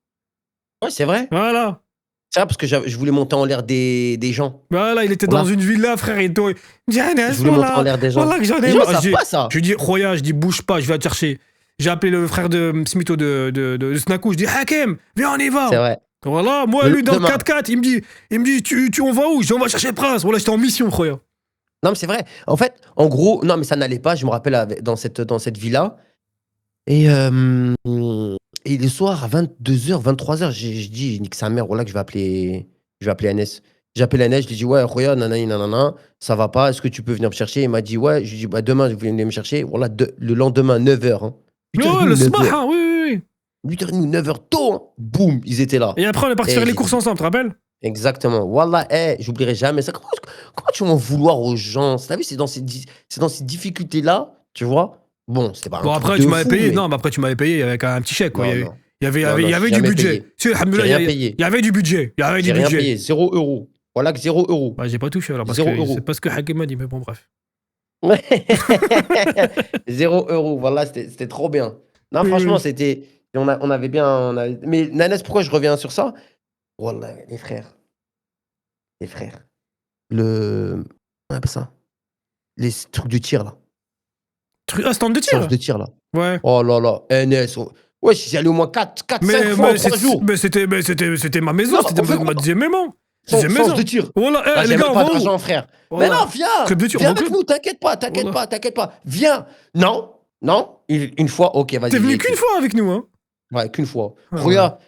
Speaker 1: Ouais, c'est vrai.
Speaker 2: Voilà.
Speaker 1: C'est vrai, parce que je voulais monter en l'air des gens.
Speaker 2: Voilà, il était dans une villa, frère, et tout.
Speaker 1: Je voulais monter en l'air des gens.
Speaker 2: Voilà que j'en ai
Speaker 1: marre. Ça pas, ça.
Speaker 2: Je dis, Roya, je dis, bouge pas, je vais te chercher. J'ai appelé le frère de Smito de Snakou, je dis, Hakem, viens, on y va.
Speaker 1: C'est vrai.
Speaker 2: Voilà, moi, lui, dans le 4x4, il me dit, on va où? Je dis, on va chercher le prince. Voilà, j'étais en mission, Roya.
Speaker 1: Non, mais c'est vrai. En fait, en gros, non, mais ça n'allait pas. Je me rappelle dans cette villa. Et, le soir, à 22h, 23h, je dis, nique sa mère, voilà que je vais appeler Anes. J'appelle Anes, je lui dis, ouais, Roya, nanani, nanana, ça va pas, est-ce que tu peux venir me chercher? Il m'a dit, ouais, je lui dis, bah, demain, vous venez me chercher. Voilà, le lendemain, 9h. Hein.
Speaker 2: Oh, le smaha, oui.
Speaker 1: 8h30, 9h tôt, hein. Boum, ils étaient là.
Speaker 2: Et après, on est parti faire les courses ensemble, tu te rappelles?
Speaker 1: Exactement. Wallah, j'oublierai jamais ça. Comment tu vas en vouloir aux gens? T'as vu, c'est dans ces difficultés-là, tu vois. Bon, c'était pas un
Speaker 2: bon,
Speaker 1: truc
Speaker 2: après,
Speaker 1: de
Speaker 2: tu m'avais
Speaker 1: fou,
Speaker 2: payé.
Speaker 1: mais...
Speaker 2: Non, mais après, tu m'avais payé avec un petit chèque, quoi.
Speaker 1: Non,
Speaker 2: il y avait du budget.
Speaker 1: J'ai rien payé.
Speaker 2: Il y avait du budget. Il y avait du
Speaker 1: J'ai rien
Speaker 2: budget.
Speaker 1: payé. 0 €. Voilà que 0 €.
Speaker 2: Bah, j'ai pas touché alors, parce
Speaker 1: 0
Speaker 2: que
Speaker 1: €.
Speaker 2: c'est pas ce que Hakim m'a dit, mais bon, bref.
Speaker 1: 0 €. Voilà, c'était trop bien. Non, franchement, c'était... On avait bien... Mais Nanas, pourquoi je reviens sur ça? Wallah, les frères. On appelle ça? Les trucs de tir, là.
Speaker 2: Stand de tir?
Speaker 1: Séance de tir, là.
Speaker 2: Ouais.
Speaker 1: Oh là là, NS. Ouais, j'y allais au moins 4-5 fois en 3 jours.
Speaker 2: Mais c'était ma maison, c'était ma deuxième maison.
Speaker 1: Séance de tir.
Speaker 2: Voilà,
Speaker 1: les gars, pas d'argent, frère.
Speaker 2: Voilà.
Speaker 1: Mais non, viens. Viens avec nous, t'inquiète pas. Viens. Non. Une fois, ok, vas-y.
Speaker 2: T'es venu qu'une fois avec nous, hein?
Speaker 1: Ouais, qu'une fois. Regarde,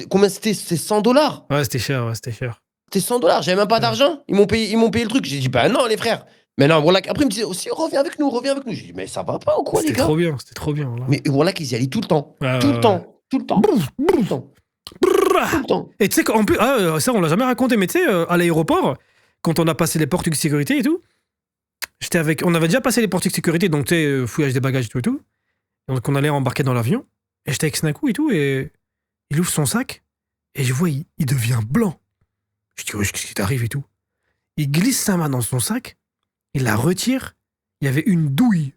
Speaker 1: combien c'était? C'était 100 $.
Speaker 2: Ouais, c'était cher.
Speaker 1: C'était 100 $. J'avais même pas d'argent. Ils m'ont payé le truc. J'ai dit, bah non, les frères. Mais non, voilà. Après, ils me disaient aussi, reviens avec nous. J'ai dit, mais ça va pas ou quoi, les gars?
Speaker 2: C'était trop bien. Là.
Speaker 1: Mais voilà qu'ils y allaient tout le temps. Tout le temps.
Speaker 2: Et tu sais qu'en plus, ça, on l'a jamais raconté, mais tu sais, à l'aéroport, quand on a passé les portes de sécurité et tout, on avait déjà passé les portes de sécurité, donc tu sais, fouillage des bagages et tout. Donc on allait embarquer dans l'avion, et j'étais avec Snaku et tout, et il ouvre son sac, et je vois, il devient blanc. Je dis, qu'est-ce qui t'arrive et tout? Il glisse sa main dans son sac, il la retire, il y avait une douille,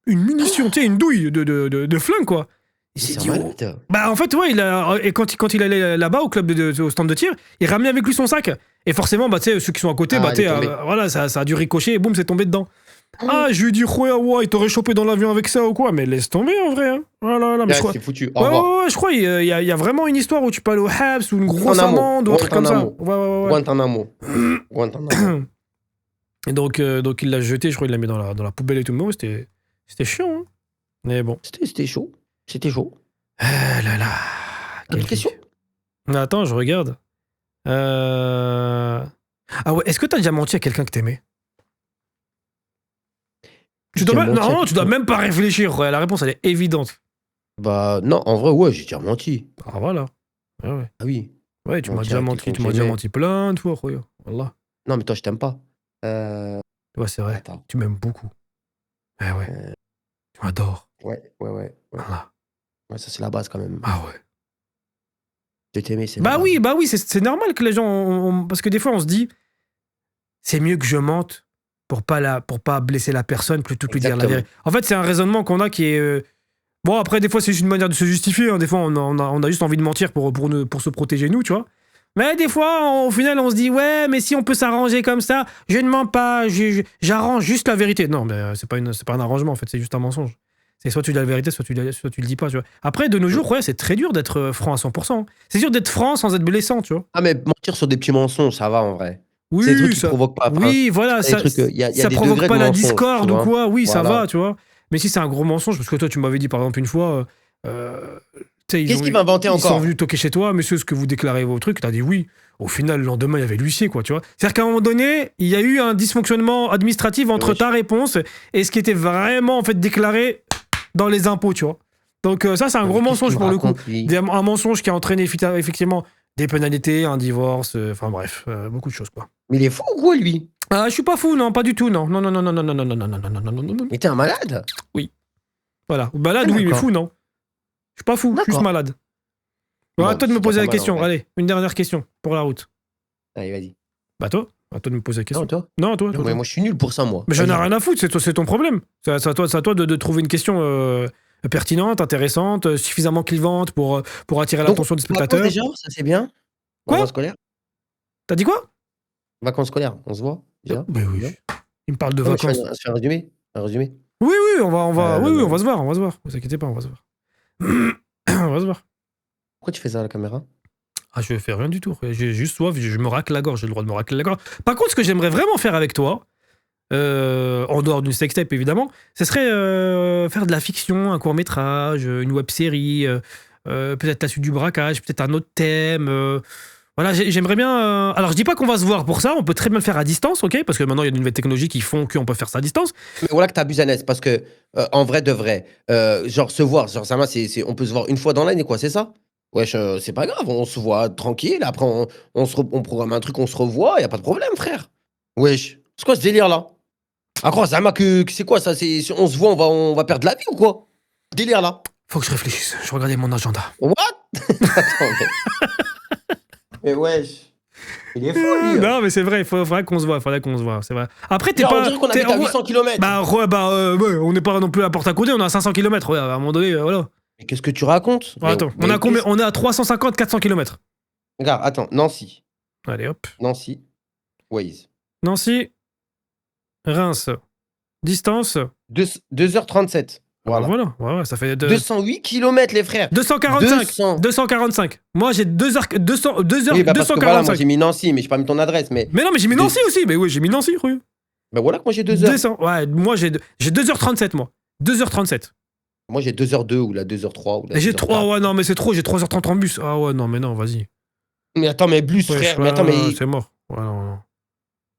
Speaker 2: une munition, tu sais, une douille de flingue, quoi. Il s'est dit, bah en fait, ouais, et quand il allait là-bas au stand de tir, il ramenait avec lui son sac. Et forcément, bah, tu sais, ceux qui sont à côté, voilà, ça a dû ricocher et boum, c'est tombé dedans. Je lui ai dit, ouais, il t'aurait chopé dans l'avion avec ça ou quoi? Mais laisse tomber en vrai. Hein. Voilà, mais
Speaker 1: c'est foutu.
Speaker 2: Ouais, je crois, il y a vraiment une histoire où tu peux aller au Habs ou une grosse amende ou un truc comme ça. Ouais.
Speaker 1: Guantanamo.
Speaker 2: Et donc il l'a jeté, je crois, il l'a mis dans la poubelle et tout. Mais c'était chiant. Hein. Mais bon.
Speaker 1: C'était chaud.
Speaker 2: Ah là là.
Speaker 1: Quelle question?
Speaker 2: Attends, je regarde. Ah ouais, est-ce que t'as déjà menti à quelqu'un que t'aimais? Tu dois même pas réfléchir. La réponse, elle est évidente.
Speaker 1: Bah non, en vrai, ouais, j'ai déjà menti.
Speaker 2: Ah voilà. Ouais.
Speaker 1: Ah oui.
Speaker 2: Ouais, tu m'as déjà menti. Tu m'as déjà menti plein de fois, Roya. Wallah.
Speaker 1: Non, mais toi, je t'aime pas.
Speaker 2: Ouais, c'est vrai. Attends. Tu m'aimes beaucoup. Ouais. Tu m'adores.
Speaker 1: Ouais.
Speaker 2: Voilà.
Speaker 1: Ouais, ça, c'est la base quand même.
Speaker 2: Ah ouais.
Speaker 1: De t'aimer, c'est
Speaker 2: bah oui, c'est normal que les gens... Parce que des fois, on se dit, c'est mieux que je mente pour pas blesser la personne plutôt que de lui dire la vérité. En fait, c'est un raisonnement qu'on a qui est... Bon, après, des fois, c'est juste une manière de se justifier. Hein. Des fois, on a juste envie de mentir pour se protéger, nous, tu vois. Mais des fois, au final, on se dit, ouais, mais si on peut s'arranger comme ça, je ne mens pas, j'arrange juste la vérité. Non, mais c'est pas un arrangement, en fait, c'est juste un mensonge. C'est soit tu dis la vérité, soit tu le dis pas, tu vois. Après, de nos jours, ouais, c'est très dur d'être franc à 100%. C'est dur d'être franc sans être blessant, tu vois.
Speaker 1: Ah, mais mentir sur des petits mensonges, ça va, en vrai.
Speaker 2: Oui,
Speaker 1: c'est des trucs qui provoquent pas...
Speaker 2: Oui, voilà, ça provoque pas la discorde ou quoi. Oui, voilà. Ça va, tu vois. Mais si c'est un gros mensonge, parce que toi, tu m'avais dit, par exemple, une fois...
Speaker 1: Qu'est-ce qu'il va inventer encore?
Speaker 2: Ils sont venus toquer chez toi, monsieur, est-ce que vous déclarez vos trucs? T'as dit oui. Au final, le lendemain, il y avait l'huissier, quoi, tu vois. C'est-à-dire qu'à un moment donné, il y a eu un dysfonctionnement administratif entre ta réponse et ce qui était vraiment, en fait, déclaré dans les impôts, tu vois. Donc ça, c'est un gros mensonge pour le coup. Un mensonge qui a entraîné effectivement des pénalités, un divorce, enfin bref, beaucoup de choses, quoi.
Speaker 1: Mais il est fou ou quoi, lui?
Speaker 2: Je suis pas fou, non, pas du tout, non. Non.
Speaker 1: Mais t'es un malade?
Speaker 2: Oui. Voilà. Malade, oui, mais fou, non. Je suis pas fou, juste malade. Bon, à toi de me poser la question. Allez, une dernière question pour la route.
Speaker 1: Allez, vas-y.
Speaker 2: Bah toi de me poser la question.
Speaker 1: Non, toi. Non, moi, je suis nul pour ça, moi.
Speaker 2: Mais j'en ai rien à foutre, c'est ton problème. C'est à toi de trouver une question pertinente, intéressante, suffisamment clivante pour attirer l'attention des spectateurs.
Speaker 1: Déjà, ça c'est bien. Vacances scolaires.
Speaker 2: T'as dit quoi?
Speaker 1: Vacances scolaires, on se voit déjà.
Speaker 2: Oui. Il me parle de vacances.
Speaker 1: On se fait un résumé.
Speaker 2: Oui, on va se voir. Vous inquiétez pas, on va se voir. On va se voir.
Speaker 1: Pourquoi tu fais ça à la caméra?
Speaker 2: Je fais rien du tout. J'ai juste soif, je me racle la gorge, j'ai le droit de me racler la gorge. Par contre, ce que j'aimerais vraiment faire avec toi, en dehors d'une sextape évidemment, ce serait faire de la fiction, un court-métrage, une web-série, peut-être la suite du braquage, peut-être un autre thème. Voilà, j'aimerais bien... Alors, je dis pas qu'on va se voir pour ça, on peut très bien le faire à distance, ok? Parce que maintenant, il y a de nouvelles technologies qui font qu'on peut faire ça à distance.
Speaker 1: Mais voilà que t'abuses, Anes, parce que, en vrai de vrai, genre se voir, genre ça, on peut se voir une fois dans l'année, quoi, c'est ça? Wesh, c'est pas grave, on se voit tranquille, après on programme un truc, on se revoit, y a pas de problème, frère. Wesh, c'est quoi ce délire-là? Ah quoi, Zama, que c'est quoi ça? On se voit, on va perdre la vie ou quoi? Délire-là.
Speaker 2: Faut que je réfléchisse, je regardais mon agenda.
Speaker 1: What? Attends, mais wesh. Il est fou, lui.
Speaker 2: Non, mais c'est vrai, il faudrait qu'on se voit, c'est vrai. Après, t'es
Speaker 1: Genre,
Speaker 2: pas...
Speaker 1: on dirait qu'on habite à 800 km.
Speaker 2: Bah, ouais, on n'est pas non plus à porte à côté, on est à 500 km, ouais, à un moment donné, voilà.
Speaker 1: Mais qu'est-ce que tu racontes?
Speaker 2: Ouais, attends, on a combien? On est à 350, 400 km.
Speaker 1: Regarde, attends, Nancy.
Speaker 2: Allez, hop.
Speaker 1: Nancy. Waze.
Speaker 2: Nancy. Reims. Distance.
Speaker 1: 2h37.
Speaker 2: Voilà, ouais, ça fait...
Speaker 1: 208 km, les frères.
Speaker 2: 245. 245. Moi, j'ai 2h...
Speaker 1: Oui, bah parce
Speaker 2: 245.
Speaker 1: que voilà, moi, j'ai mis Nancy, mais j'ai pas mis ton adresse. Mais
Speaker 2: non, mais j'ai mis Nancy aussi. Mais oui, j'ai mis Nancy, rue.
Speaker 1: Bah voilà que moi, j'ai 2h.
Speaker 2: Ouais, moi, j'ai 2h37, moi. 2h37.
Speaker 1: Moi, j'ai 2h02 ou la 2h03.
Speaker 2: Et j'ai 3... Ouais, non, mais c'est trop. J'ai 3h30 en bus. Ah ouais, non, mais non, vas-y.
Speaker 1: Mais attends, mais bus, frère. Mais attends, mais...
Speaker 2: C'est mort. Ouais, non.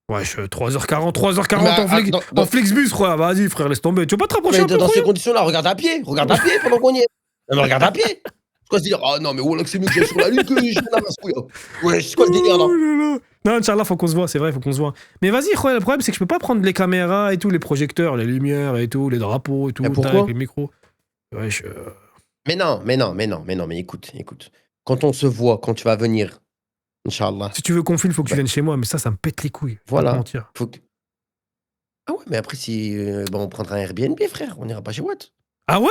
Speaker 2: Ouais, 3h40 en Flixbus, frère. Vas-y, frère, laisse tomber. Tu veux pas te rapprocher un peu?
Speaker 1: Dans ces conditions-là, regarde à pied pendant qu'on y est. Non, mais regarde à pied. C'est quoi se dire? Ah non, mais voilà que c'est mieux que j'aille sur la lune que je la masse, ouais, c'est quoi le délire, là?
Speaker 2: Non, Inch'Allah, faut qu'on se voit, c'est vrai, faut qu'on se voit. Mais vas-y, le problème, c'est que je peux pas prendre les caméras et tout, les projecteurs, les lumières et tout, les drapeaux et tout,
Speaker 1: avec
Speaker 2: les micros. Ouais,
Speaker 1: mais écoute. Quand on se voit, quand tu vas venir, Inch'Allah.
Speaker 2: Si tu veux qu'on filme, faut que tu viennes chez moi, mais ça me pète les couilles.
Speaker 1: Voilà.
Speaker 2: Pas te mentir.
Speaker 1: Ah ouais, mais après, si on prendra un Airbnb, frère, on ira pas chez Watt.
Speaker 2: Ah ouais?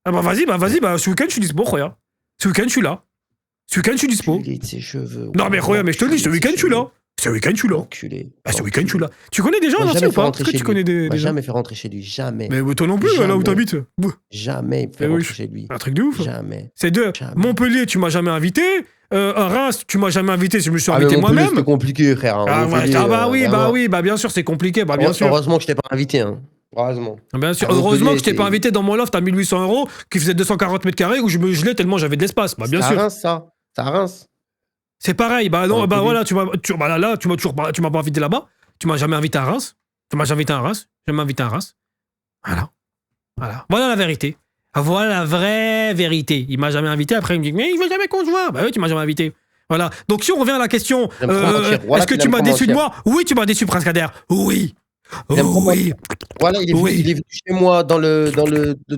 Speaker 2: Ah bah vas-y, ce week-end, je suis dispo, Roya. Ce week-end, je suis là. Ce week-end, je suis dispo.
Speaker 1: Enculé de ses cheveux.
Speaker 2: Non, mais Roya, mais je te le dis, ce week-end, je suis là. Ce week-end, je suis là.
Speaker 1: Enculé.
Speaker 2: Ah, ce week-end, je suis là. Tu connais des gens, Nancy, ou pas? Est-ce que tu connais des gens?
Speaker 1: Jamais fait rentrer chez lui, jamais.
Speaker 2: Mais toi non plus, là où t'habites.
Speaker 1: Jamais fait rentrer chez lui.
Speaker 2: Un truc de ouf.
Speaker 1: Jamais.
Speaker 2: C'est deux. Montpellier, tu m'as jamais invité. Reims, tu m'as jamais invité, je me suis invité moi-même.
Speaker 1: C'est compliqué, frère.
Speaker 2: Ah bah oui, bien sûr, c'est compliqué. Bah bien sûr.
Speaker 1: Heureusement que je t'ai pas invité, hein. Heureusement.
Speaker 2: Bien sûr. Heureusement que je t'ai pas invité dans mon loft à 1800 € qui faisait 240 mètres carrés où je me gelais tellement j'avais de l'espace. Bah bien sûr.
Speaker 1: Ça à Reims.
Speaker 2: C'est pareil. Bah non, bah voilà, tu m'as pas invité là-bas. Tu m'as jamais invité à Reims. Jamais invité à Reims. Voilà la vérité. Voilà la vraie vérité. Il m'a jamais invité. Après, il me dit, mais il veut jamais qu'on se voit. Bah oui, tu m'as jamais invité. Voilà. Donc, si on revient à la question, est-ce que tu m'as déçu de moi? Oui, tu m'as déçu, Prince Kader. Oui. Oui.
Speaker 1: Voilà, il est venu chez moi dans le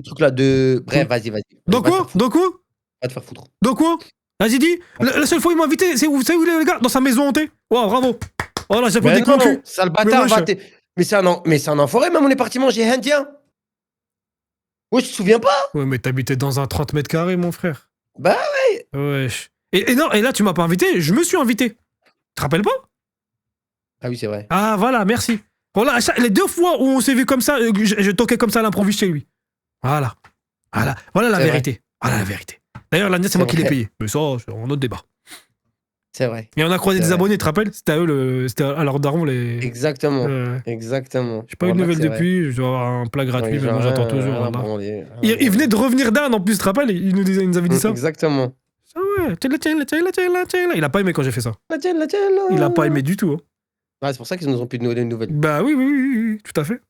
Speaker 1: truc là de. Bref, vas-y.
Speaker 2: Dans quoi?
Speaker 1: Va te faire foutre.
Speaker 2: Dans quoi? Vas-y, dis. La seule fois où il m'a invité, c'est où, les gars? Dans sa maison hantée. Wow, bravo. Voilà, j'ai fait des concus.
Speaker 1: Sale bâtard, mais c'est un enfoiré, même on est parti manger indien. Ouais, tu te souviens pas?
Speaker 2: Ouais, mais t'habitais dans un 30 mètres carrés, mon frère.
Speaker 1: Bah ouais.
Speaker 2: Wesh. Et non, et là, tu m'as pas invité, je me suis invité. Tu te rappelles pas?
Speaker 1: Ah oui, c'est vrai.
Speaker 2: Ah, voilà, merci. Voilà, les 2 fois où on s'est vu comme ça, je toquais comme ça à l'improviste chez lui. Voilà la vérité. Voilà la vérité. D'ailleurs, l'année, c'est moi qui l'ai payé. Mais ça, c'est un autre débat.
Speaker 1: C'est vrai.
Speaker 2: Et on a croisé des abonnés, tu te rappelles? C'était à eux, c'était à leur daron les...
Speaker 1: Exactement. Exactement.
Speaker 2: J'ai pas eu de nouvelles depuis, je dois avoir un plat gratuit, mais moi j'attends toujours. Il venait de revenir d'Anne en plus, tu te rappelles? Il nous avait dit ça.
Speaker 1: Exactement.
Speaker 2: Ah ouais, il a pas aimé quand j'ai fait ça. Il a pas aimé du tout.
Speaker 1: Ouais, c'est pour ça qu'ils nous ont plus de nouvelles.
Speaker 2: Bah oui, tout à fait.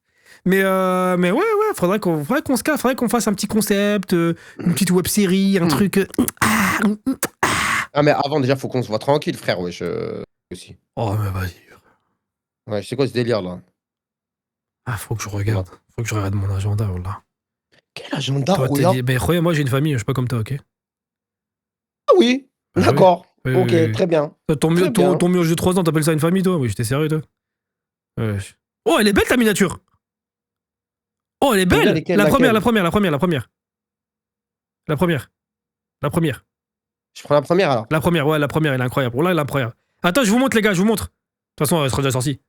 Speaker 2: Mais ouais, faudrait qu'on se casse, faudrait qu'on fasse un petit concept, une petite web série, un truc.
Speaker 1: Ah, mais avant, déjà, faut qu'on se voit tranquille, frère, wesh. Aussi.
Speaker 2: Oh, mais vas-y.
Speaker 1: Ouais, c'est quoi ce délire là?
Speaker 2: Ah, faut que je regarde. Faut que je regarde mon agenda, voilà.
Speaker 1: Quel agenda?
Speaker 2: Ben, moi, j'ai une famille, je suis pas comme toi, ok?
Speaker 1: Ah oui, d'accord. Ok, très bien.
Speaker 2: Ton mioche de 3 ans, t'appelles ça une famille, toi? Oui, j'étais sérieux, toi. Oh, elle est belle, ta miniature! Oh, elle est belle! La première.
Speaker 1: Je prends la première alors.
Speaker 2: La première, elle est incroyable. Oh là, elle est incroyable. Attends, je vous montre, les gars, je vous montre. De toute façon, elle sera déjà sortie.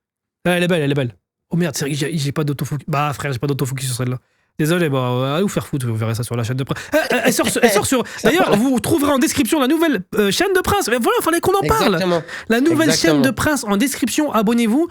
Speaker 2: Elle est belle. Oh merde, c'est vrai que j'ai pas d'autofocus. Bah, frère, j'ai pas d'autofocus sur celle-là. Désolé, allez vous faire foutre, vous verrez ça sur la chaîne de Prince. Elle sort sur... D'ailleurs, vous trouverez en description la nouvelle chaîne de Prince. Mais voilà, il fallait qu'on en parle.
Speaker 1: Exactement.
Speaker 2: La nouvelle chaîne de Prince en description, abonnez-vous.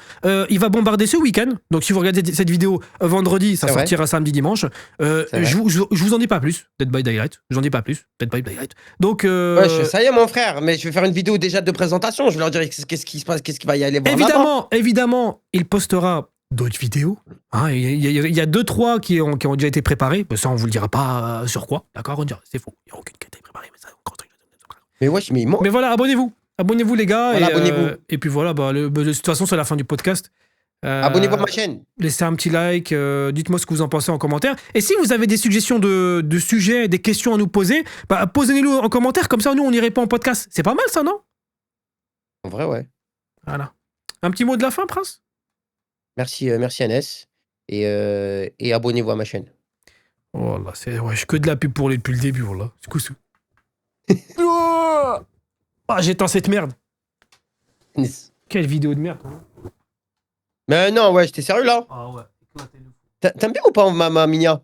Speaker 2: Il va bombarder ce week-end. Donc si vous regardez cette vidéo vendredi, ça sortira samedi, dimanche. Je vous en dis pas plus. Dead by Daylight. Je vous en dis pas plus. Dead by Daylight. Donc...
Speaker 1: ça y est, mon frère. Mais je vais faire une vidéo déjà de présentation. Je vais leur dire qu'est-ce qui se passe, qu'est-ce qui va y aller voir là-bas.
Speaker 2: Évidemment, il postera... d'autres vidéos. Hein, il y a 2-3 qui ont déjà été préparées. Ça, on vous le dira pas sur quoi. D'accord, on dira, c'est faux. Il n'y a aucune qui a été préparée. Mais voilà, abonnez-vous. Abonnez-vous, les gars.
Speaker 1: Voilà, abonnez-vous.
Speaker 2: Et puis voilà, de toute façon, c'est la fin du podcast.
Speaker 1: Abonnez-vous à ma chaîne.
Speaker 2: Laissez un petit like. Dites-moi ce que vous en pensez en commentaire. Et si vous avez des suggestions de sujets, des questions à nous poser, posez-les-nous en commentaire. Comme ça, nous, on y répond en podcast. C'est pas mal, ça, non?
Speaker 1: En vrai, ouais.
Speaker 2: Voilà. Un petit mot de la fin, Prince?
Speaker 1: Merci Anes. Et abonnez-vous à ma chaîne.
Speaker 2: Oh là, je suis que de la pub pour depuis le début, voilà. C'est quoi ça? J'éteins cette merde. Quelle vidéo de merde.
Speaker 1: Mais non, ouais, j'étais sérieux là.
Speaker 2: Ah ouais.
Speaker 1: T'aimes bien ou pas ma Minia?